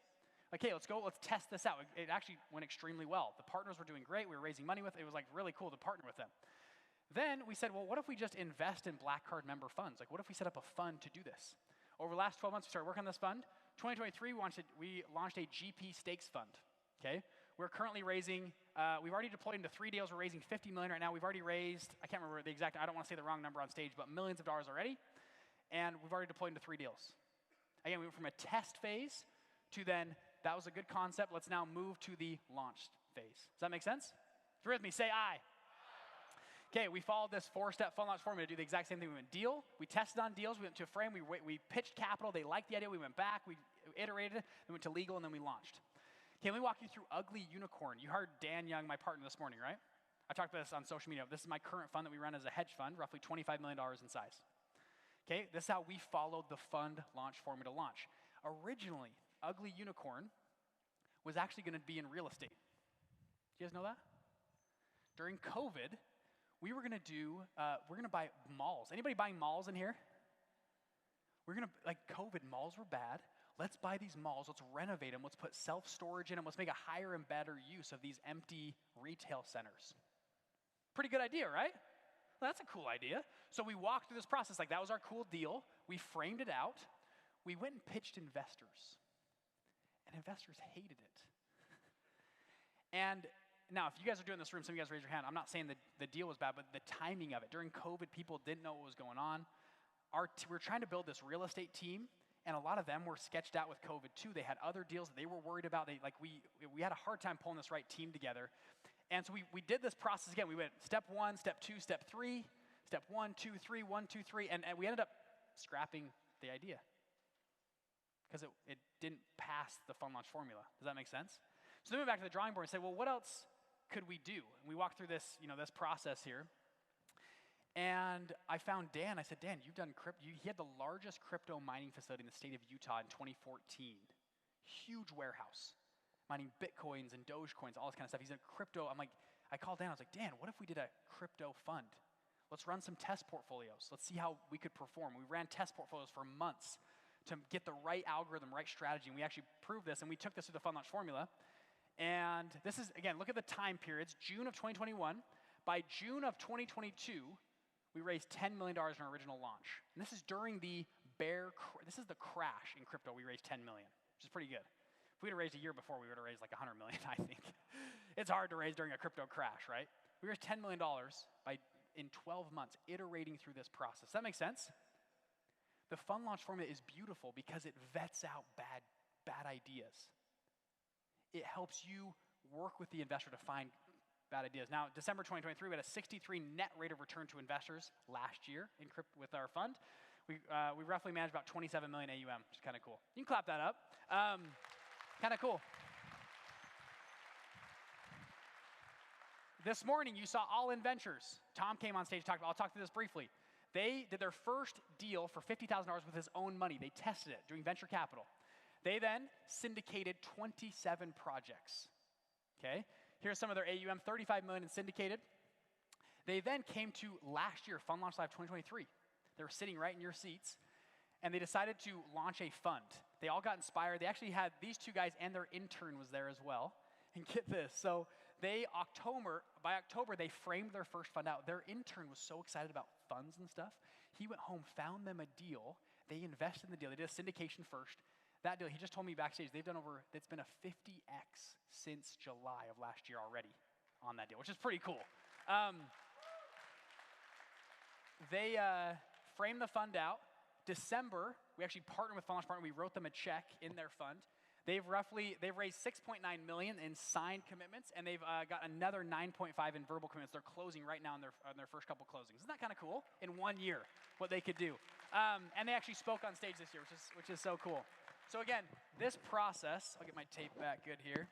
Speaker 1: Okay, let's test this out. It actually went extremely well. The partners were doing great. We were raising money with it. It was really cool to partner with them. Then we said, well, what if we just invest in Black Card member funds? What if we set up a fund to do this? Over the last 12 months, we started working on this fund. 2023, we launched a GP stakes fund, okay? We're currently raising, we've already deployed into 3 deals. We're raising $50 million right now. We've already raised, I can't remember the exact, I don't want to say the wrong number on stage, but millions of dollars already. And we've already deployed into 3 deals. Again, we went from a test phase to then, that was a good concept. Let's now move to the launch phase. Does that make sense? If you're with me, say aye. Okay, we followed this 4-step fund launch formula to do the exact same thing. We went deal, we tested on deals, we went to a frame, we pitched capital, they liked the idea, we went back, we iterated, we went to legal, and then we launched. Okay, let me walk you through Ugly Unicorn. You heard Dan Young, my partner, this morning, right? I talked about this on social media. This is my current fund that we run as a hedge fund, roughly $25 million in size. Okay, this is how we followed the fund launch formula to launch. Originally, Ugly Unicorn was actually going to be in real estate. Do you guys know that? During COVID, we were going to buy malls. Anybody buying malls in here? COVID, malls were bad. Let's buy these malls, let's renovate them, let's put self-storage in them, let's make a higher and better use of these empty retail centers. Pretty good idea, right? Well, that's a cool idea. So we walked through this process, that was our cool deal. We framed it out. We went and pitched investors. And investors hated it. And now, if you guys are doing this room, some of you guys raise your hand. I'm not saying the deal was bad, but the timing of it. During COVID, people didn't know what was going on. We're trying to build this real estate team, and a lot of them were sketched out with COVID too. They had other deals that they were worried about. We had a hard time pulling this right team together. And so we did this process again. We went step 1, step 2, step 3, step 1, 2, 3, 1, 2, 3, and we ended up scrapping the idea because it didn't pass the fund launch formula. Does that make sense? So then we went back to the drawing board and said, well, what else could we do? And we walked through this, this process here. And I found Dan. I said, Dan, you've done crypto. He had the largest crypto mining facility in the state of Utah in 2014. Huge warehouse, mining Bitcoins and Dogecoins, all this kind of stuff. He's in crypto. I called Dan. I was like, Dan, what if we did a crypto fund? Let's run some test portfolios. Let's see how we could perform. We ran test portfolios for months to get the right algorithm, right strategy. And we actually proved this, and we took this through the fund launch formula. And this is, again, look at the time periods. June of 2021. By June of 2022, we raised $10 million in our original launch. And this is during the this is the crash in crypto. We raised $10 million, which is pretty good. If we'd have raised a year before, we would have raised like $100 million, I think. It's hard to raise during a crypto crash, right? We raised $10 million in 12 months, iterating through this process. Does that make sense? The fund launch formula is beautiful because it vets out bad ideas. It helps you work with the investor to find bad ideas. Now, December 2023, we had a 63 net rate of return to investors last year in crypto with our fund. We roughly manage about 27 million AUM, which is kind of cool. You can clap that up. Kind of cool. This morning, you saw All In Ventures. Tom came on stage to talk about, I'll talk through this briefly. They did their first deal for $50,000 with his own money. They tested it doing venture capital. They then syndicated 27 projects, okay? Here's some of their AUM, 35 million in syndicated. They then came to last year, Fund Launch Live 2023. They were sitting right in your seats, and they decided to launch a fund. They all got inspired. They actually had these two guys, and their intern was there as well. And get this, so by October, they framed their first fund out. Their intern was so excited about funds and stuff. He went home, found them a deal. They invested in the deal. They did a syndication first. That deal, he just told me backstage, it's been a 50x since July of last year already on that deal, which is pretty cool. They framed the fund out. December, we actually partnered with Fund Launch Partner. We wrote them a check in their fund. They've raised $6.9 million in signed commitments, and they've got another $9.5 in verbal commitments. They're closing right now on their first couple closings. Isn't that kind of cool? In 1 year, what they could do. And they actually spoke on stage this year, which is so cool. So again, this process, I'll get my tape back good here.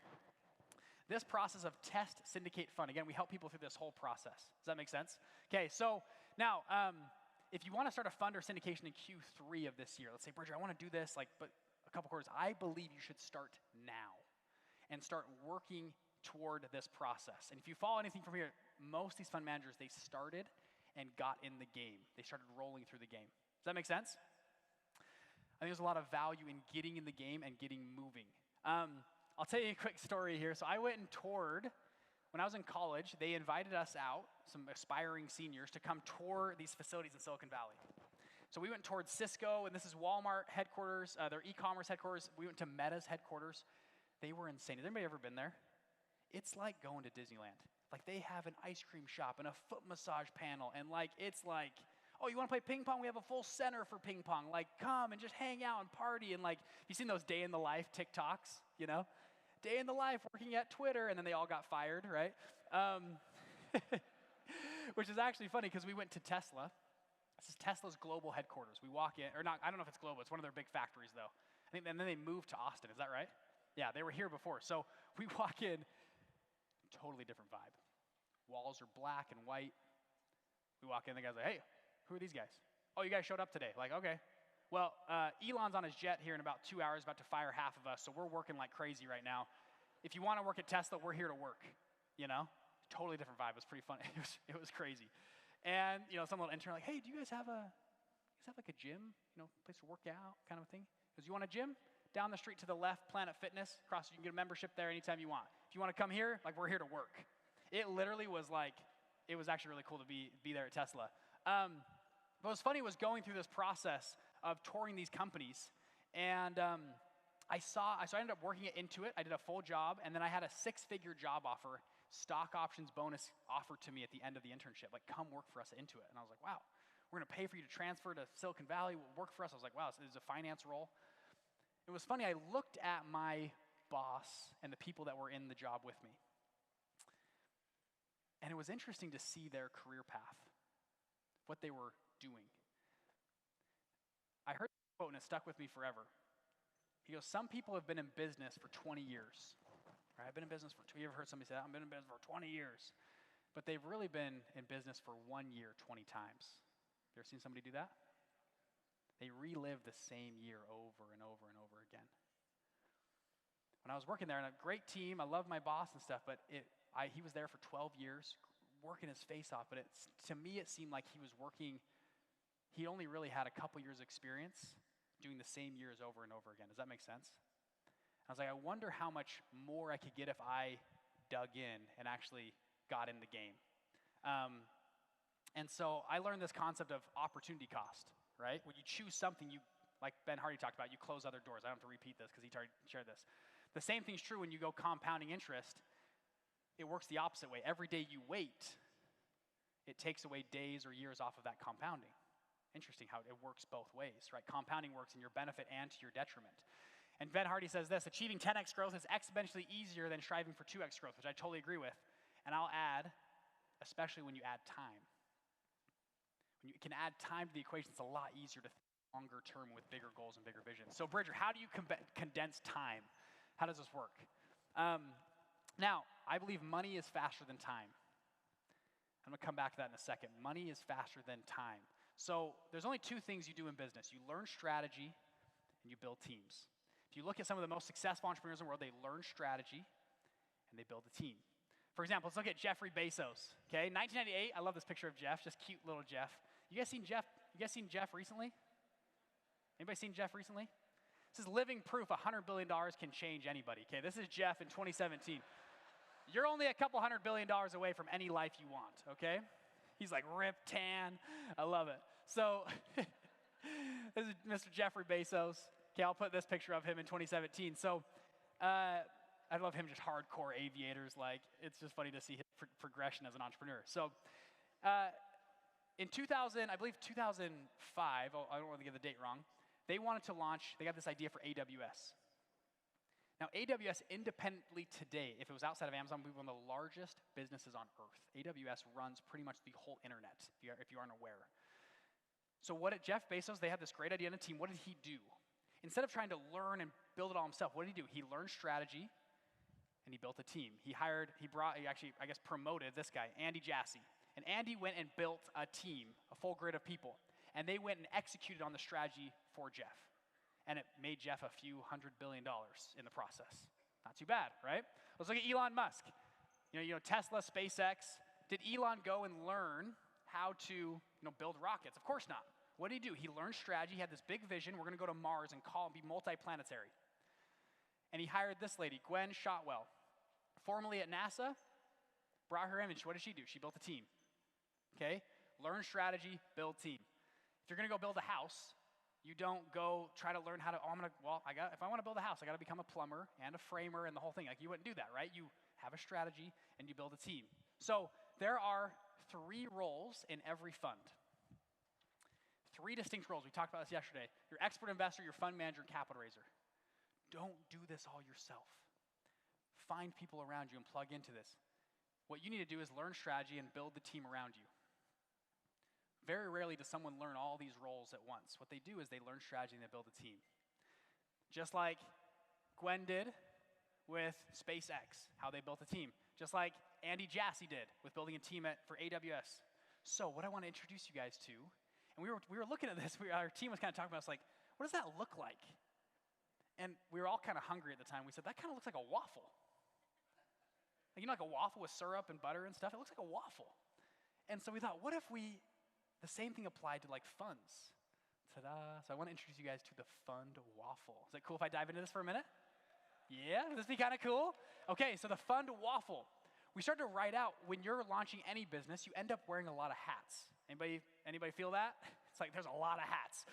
Speaker 1: This process of test, syndicate, fund. Again, we help people through this whole process. Does that make sense? Okay, so now, if you want to start a fund or syndication in Q3 of this year, let's say, Bridger, I want to do this, but a couple quarters, I believe you should start now and start working toward this process. And if you follow anything from here, most of these fund managers, they started and got in the game. They started rolling through the game. Does that make sense? I think there's a lot of value in getting in the game and getting moving. I'll tell you a quick story here. So I went and toured, when I was in college, they invited us out, some aspiring seniors, to come tour these facilities in Silicon Valley. So we went towards Cisco, and this is Walmart headquarters, their e-commerce headquarters. We went to Meta's headquarters. They were insane. Has anybody ever been there? It's like going to Disneyland. Like, they have an ice cream shop and a foot massage panel, and it's like, oh, you want to play ping pong? We have a full center for ping pong. Come and just hang out and party. And you seen those day in the life TikToks, Day in the life working at Twitter, and then they all got fired, right? Which is actually funny because we went to Tesla. This is Tesla's global headquarters. We walk in, or not, I don't know if it's global. It's one of their big factories, though. I think, and then they moved to Austin. Is that right? Yeah, they were here before. So we walk in, totally different vibe. Walls are black and white. We walk in, the guy's like, hey, who are these guys? Oh, you guys showed up today. Okay. Well, Elon's on his jet here in about 2 hours, about to fire half of us, so we're working like crazy right now. If you want to work at Tesla, we're here to work, Totally different vibe. It was pretty fun. It was crazy. And, some little intern hey, do you guys have a gym, place to work out kind of thing? Because you want a gym? Down the street to the left, Planet Fitness. Across, you can get a membership there anytime you want. If you want to come here, we're here to work. It literally was it was actually really cool to be there at Tesla. What was funny was going through this process of touring these companies, and so I ended up working at Intuit. I did a full job, and then I had a 6-figure job offer. stock options bonus offered to me at the end of the internship, like come work for us into it. And I was like, wow, we're gonna pay for you to transfer to Silicon Valley, work for us. I was like, wow, this is a finance role. It was funny, I looked at my boss and the people that were in the job with me. And it was interesting to see their career path, what they were doing. I heard this quote and it stuck with me forever. He goes, some people have been in business for 20 years. Right? I've been in business for, you ever heard somebody say that? I've been in business for 20 years. But they've really been in business for 1 year 20 times. You ever seen somebody do that? They relive the same year over and over and over again. When I was working there, and a great team, I love my boss and stuff, but he was there for 12 years, working his face off, but to me it seemed like he was working, he only really had a couple years experience doing the same years over and over again. Does that make sense? I was like, I wonder how much more I could get if I dug in and actually got in the game. And so I learned this concept of opportunity cost, right? When you choose something, like Ben Hardy talked about, you close other doors. I don't have to repeat this because he shared this. The same thing's true when you go compounding interest. It works the opposite way. Every day you wait, it takes away days or years off of that compounding. Interesting how it works both ways, right? Compounding works in your benefit and to your detriment. And Ben Hardy says this, achieving 10x growth is exponentially easier than striving for 2x growth, which I totally agree with. And I'll add, especially when you add time. When you can add time to the equation, it's a lot easier to think longer term with bigger goals and bigger visions. So Bridger, how do you condense time? How does this work? Now, I believe money is faster than time. I'm going to come back to that in a second. Money is faster than time. So there's only two things you do in business. You learn strategy and you build teams. If you look at some of the most successful entrepreneurs in the world, they learn strategy and they build a team. For example, let's look at Jeffrey Bezos. Okay, 1998, I love this picture of Jeff, just cute little Jeff. You guys seen Jeff recently? Anybody seen Jeff recently? This is living proof $100 billion can change anybody. Okay, this is Jeff in 2017. You're only a couple $100 billion away from any life you want, okay? He's like ripped, tan. I love it. So this is Mr. Jeffrey Bezos. Okay, I'll put this picture of him in 2017. So I love him, just hardcore aviators. Like, it's just funny to see his progression as an entrepreneur. So in 2000, I believe 2005, I don't want to get the date wrong, they wanted to launch, they got this idea for AWS. Now, AWS independently today, if it was outside of Amazon, would be one of the largest businesses on earth. AWS runs pretty much the whole internet, if you aren't aware. So what did Jeff Bezos, they had this great idea in a team. What did he do? Instead of trying to learn and build it all himself, what did he do? He learned strategy, and he built a team. He promoted this guy, Andy Jassy. And Andy went and built a team, a full grid of people. And they went and executed on the strategy for Jeff. And it made Jeff a few $100 billion in the process. Not too bad, right? Let's look at Elon Musk. You know, Tesla, SpaceX. Did Elon go and learn how to build rockets? Of course not. What did he do? He learned strategy, he had this big vision. We're going to go to Mars and be multiplanetary. And he hired this lady, Gwen Shotwell, formerly at NASA, brought her image. What did she do? She built a team. Okay? Learn strategy, build team. If you're going to go build a house, you don't go try to learn how to, if I want to build a house, I got to become a plumber and a framer and the whole thing. Like, you wouldn't do that, right? You have a strategy and you build a team. So there are 3 roles in every fund. 3 distinct roles. We talked about this yesterday. Your expert investor, your fund manager, and capital raiser. Don't do this all yourself. Find people around you and plug into this. What you need to do is learn strategy and build the team around you. Very rarely does someone learn all these roles at once. What they do is they learn strategy and they build a team. Just like Gwen did with SpaceX, how they built a team. Just like Andy Jassy did with building a team for AWS. So what I want to introduce you guys to, and we were looking at this, our team was kind of talking about, like, what does that look like? And we were all kind of hungry at the time. We said, that kind of looks like a waffle. Like, like a waffle with syrup and butter and stuff? It looks like a waffle. And so we thought, what if the same thing applied to like funds? Ta-da. So I want to introduce you guys to the fund waffle. Is it cool if I dive into this for a minute? Yeah, would this be kind of cool? Okay, so the fund waffle. We start to write out, when you're launching any business, you end up wearing a lot of hats. Anybody feel that? It's like there's a lot of hats.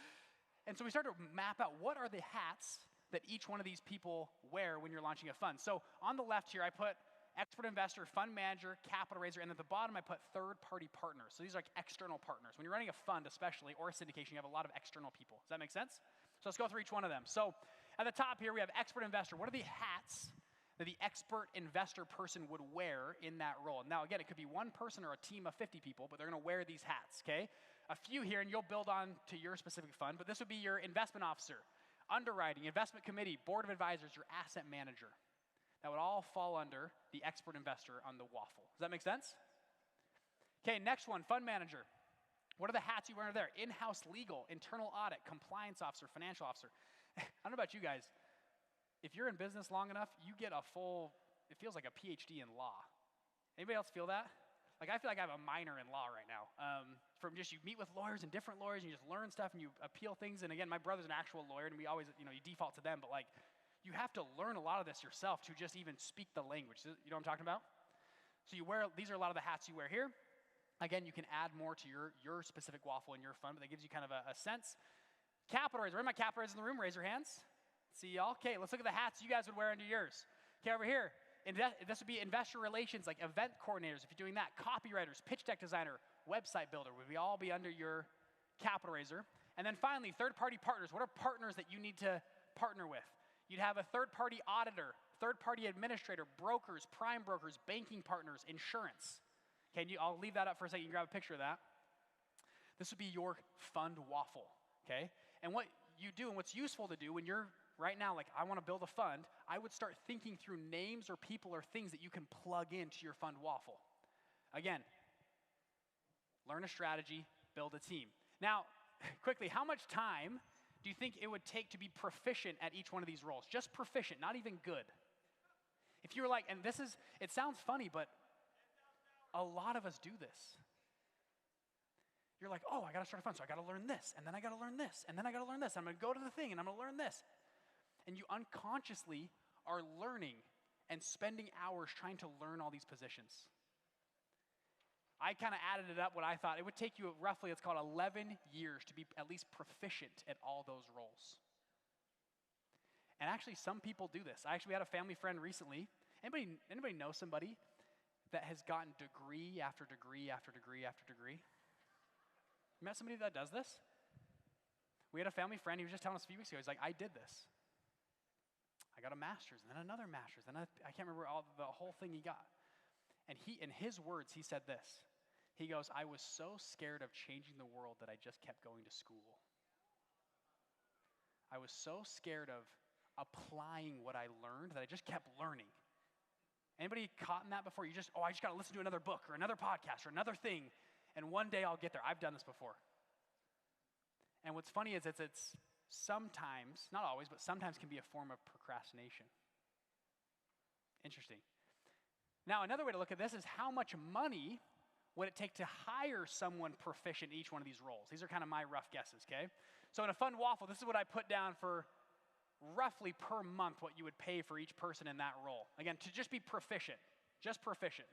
Speaker 1: And so we start to map out, what are the hats that each one of these people wear when you're launching a fund? So on the left here, I put expert investor, fund manager, capital raiser, and at the bottom I put third-party partners. So these are like external partners. When you're running a fund especially, or a syndication, you have a lot of external people. Does that make sense? So let's go through each one of them. So at the top here we have expert investor. What are the hats that the expert investor person would wear in that role? Now again, it could be one person or a team of 50 people, but they're gonna wear these hats, okay? A few here, and you'll build on to your specific fund, but this would be your investment officer, underwriting, investment committee, board of advisors, your asset manager. That would all fall under the expert investor on the waffle. Does that make sense? Okay, next one, fund manager. What are the hats you wear under there? In-house legal, internal audit, compliance officer, financial officer. I don't know about you guys. If you're in business long enough, you get a full, it feels like a PhD in law. Anybody else feel that? Like I feel like I have a minor in law right now. From just you meet with lawyers and different lawyers and you just learn stuff and you appeal things. And again, my brother's an actual lawyer and we always, you default to them, but like you have to learn a lot of this yourself to just even speak the language. You know what I'm talking about? So these are a lot of the hats you wear here. Again, you can add more to your specific waffle in your fund, but that gives you kind of a sense. Capital raise. Where are my capital raisers in the room? Raise your hands. See y'all. Okay, let's look at the hats you guys would wear under yours. Okay, over here. This would be investor relations, like event coordinators, if you're doing that. Copywriters, pitch deck designer, website builder. Would we all be under your capital raiser? And then finally, third-party partners. What are partners that you need to partner with? You'd have a third-party auditor, third-party administrator, brokers, prime brokers, banking partners, insurance. Okay, I'll leave that up for a second. You can grab a picture of that. This would be your fund waffle, okay? And what you do and what's useful to do when you're right now, like I want to build a fund, I would start thinking through names or people or things that you can plug into your fund waffle. Again, learn a strategy, build a team. Now, quickly, how much time do you think it would take to be proficient at each one of these roles? Just proficient, not even good. If you were like, and it sounds funny, but a lot of us do this. You're like, oh, I got to start a fund, so I got to learn this, and then I got to learn this, and then I got to learn this. I'm going to go to the thing, and I'm going to learn this. And you unconsciously are learning and spending hours trying to learn all these positions. I kind of added it up what I thought. It would take you roughly, it's called 11 years to be at least proficient at all those roles. And actually, some people do this. We had a family friend recently. Anybody know somebody that has gotten degree after degree after degree after degree? You met somebody that does this? We had a family friend, he was just telling us a few weeks ago, he's like, I did this. I got a master's, and then another master's, and I can't remember the whole thing he got. And in his words, he said this. He goes, I was so scared of changing the world that I just kept going to school. I was so scared of applying what I learned that I just kept learning. Anybody caught in that before? I just got to listen to another book or another podcast or another thing, and one day I'll get there. I've done this before. And what's funny is it's sometimes, not always, but sometimes can be a form of procrastination. Interesting. Now, another way to look at this is how much money would it take to hire someone proficient in each one of these roles? These are kind of my rough guesses, okay? So in a fund waffle, this is what I put down for roughly per month what you would pay for each person in that role. Again, to just be proficient, just proficient.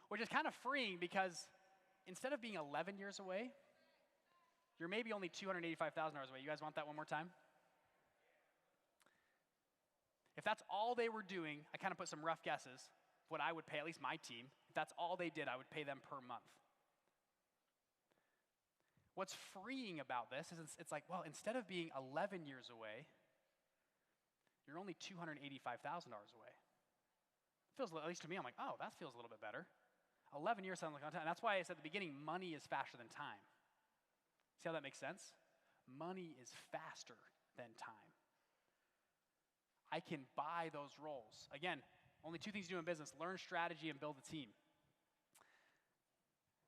Speaker 1: Which is kind of freeing because instead of being 11 years away, you're maybe only $285,000 away. You guys want that one more time? If that's all they were doing, I kind of put some rough guesses. What I would pay, at least my team, if that's all they did, I would pay them per month. What's freeing about this is it's like, well, instead of being 11 years away, you're only $285,000 away. It feels, at least to me, I'm like, oh, that feels a little bit better. 11 years sounds like a long time. That's why I said at the beginning, money is faster than time. See how that makes sense? Money is faster than time. I can buy those roles. Again, only two things to do in business: learn strategy and build a team.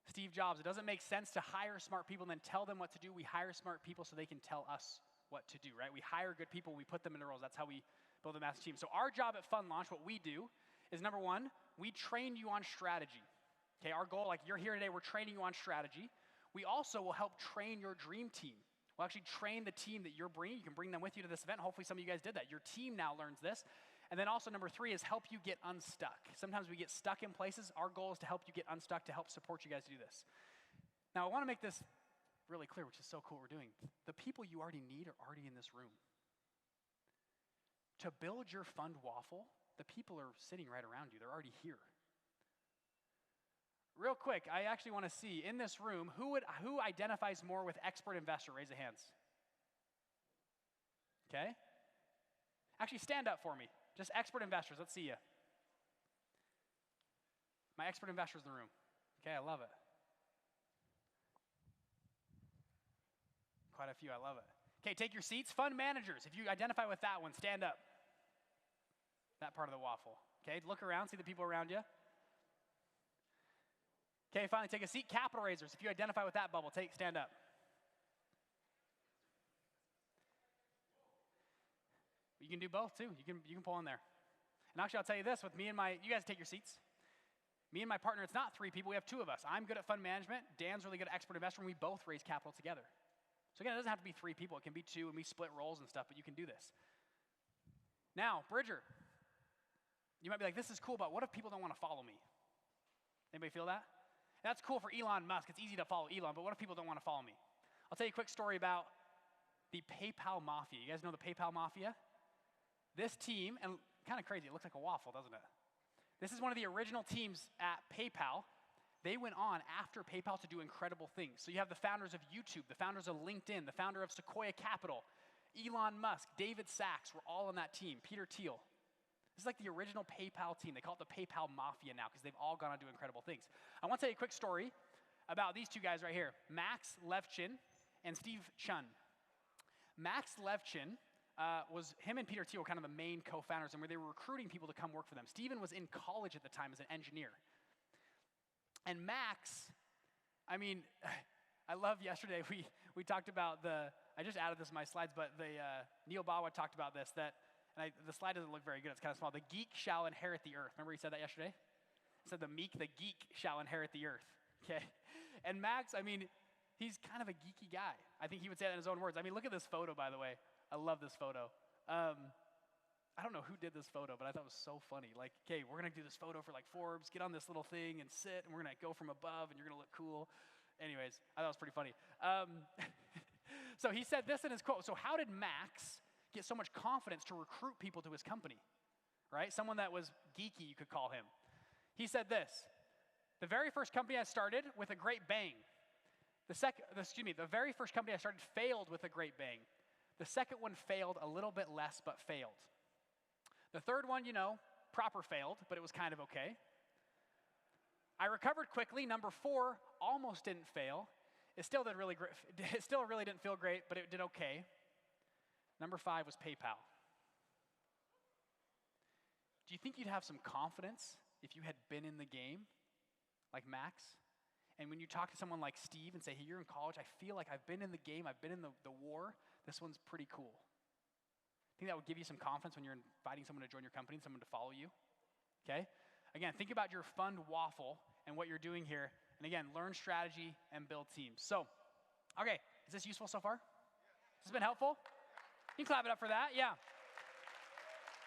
Speaker 1: Steve Jobs, it doesn't make sense to hire smart people and then tell them what to do. We hire smart people so they can tell us what to do, right? We hire good people, we put them into roles. That's how we build a massive team. So our job at Fund Launch, what we do is, number one, we train you on strategy. Okay, our goal, like you're here today, we're training you on strategy. We also will help train your dream team. We'll actually train the team that you're bringing. You can bring them with you to this event. Hopefully some of you guys did that. Your team now learns this. And then also number three is help you get unstuck. Sometimes we get stuck in places. Our goal is to help you get unstuck, to help support you guys to do this. Now I want to make this really clear, which is so cool what we're doing. The people you already need are already in this room. To build your fund waffle, the people are sitting right around you. They're already here. Real quick, I actually want to see in this room who identifies more with expert investor. Raise your hands. Okay. Actually, stand up for me. Just expert investors. Let's see you. My expert investors in the room. Okay, I love it. Quite a few. I love it. Okay, take your seats. Fund managers. If you identify with that one, stand up. That part of the waffle. Okay, look around. See the people around you. Okay, finally, take a seat. Capital raisers. If you identify with that bubble, stand up. You can do both too. You can pull in there. And actually, I'll tell you this: with me and you guys take your seats. Me and my partner, it's not 3 people. We have 2 of us. I'm good at fund management. Dan's really good at expert investor, and we both raise capital together. So again, it doesn't have to be 3 people. It can be 2, and we split roles and stuff. But you can do this. Now, Bridger, you might be like, "This is cool, but what if people don't want to follow me?" Anybody feel that? That's cool for Elon Musk. It's easy to follow Elon, but what if people don't want to follow me? I'll tell you a quick story about the PayPal Mafia. You guys know the PayPal Mafia? This team, and kind of crazy, it looks like a waffle, doesn't it? This is one of the original teams at PayPal. They went on after PayPal to do incredible things. So you have the founders of YouTube, the founders of LinkedIn, the founder of Sequoia Capital, Elon Musk, David Sachs were all on that team, Peter Thiel. This is like the original PayPal team. They call it the PayPal Mafia now because they've all gone on to do incredible things. I want to tell you a quick story about these 2 guys right here, Max Levchin and Steve Chun. Max Levchin him and Peter Thiel were kind of the main co-founders, and where they were recruiting people to come work for them. Steven was in college at the time as an engineer. And Max, I mean, I love yesterday we talked about I just added this in my slides, but Neil Bawa talked about this, the slide doesn't look very good, it's kind of small. The geek shall inherit the earth. Remember he said that yesterday? He said the geek shall inherit the earth, okay? And Max, I mean, he's kind of a geeky guy. I think he would say that in his own words. I mean, look at this photo, by the way. I love this photo. I don't know who did this photo, but I thought it was so funny. Like, okay, we're going to do this photo for like Forbes, get on this little thing and sit, and we're going to go from above, and you're going to look cool. Anyways, I thought it was pretty funny. So he said this in his quote. So how did Max get so much confidence to recruit people to his company, right? Someone that was geeky, you could call him. He said this: the very first company I started with a great bang. The very first company I started failed with a great bang. The second one failed a little bit less, but failed. The third one, proper failed, but it was kind of okay. I recovered quickly. Number 4 almost didn't fail. It still really didn't feel great, but it did okay. Number 5 was PayPal. Do you think you'd have some confidence if you had been in the game, like Max? And when you talk to someone like Steve and say, "Hey, you're in college, I feel like I've been in the game, I've been in the war, this one's pretty cool." I think that would give you some confidence when you're inviting someone to join your company and someone to follow you, okay? Again, think about your fund waffle and what you're doing here. And again, learn strategy and build teams. So, okay, is this useful so far? Has this been helpful? You can clap it up for that, yeah.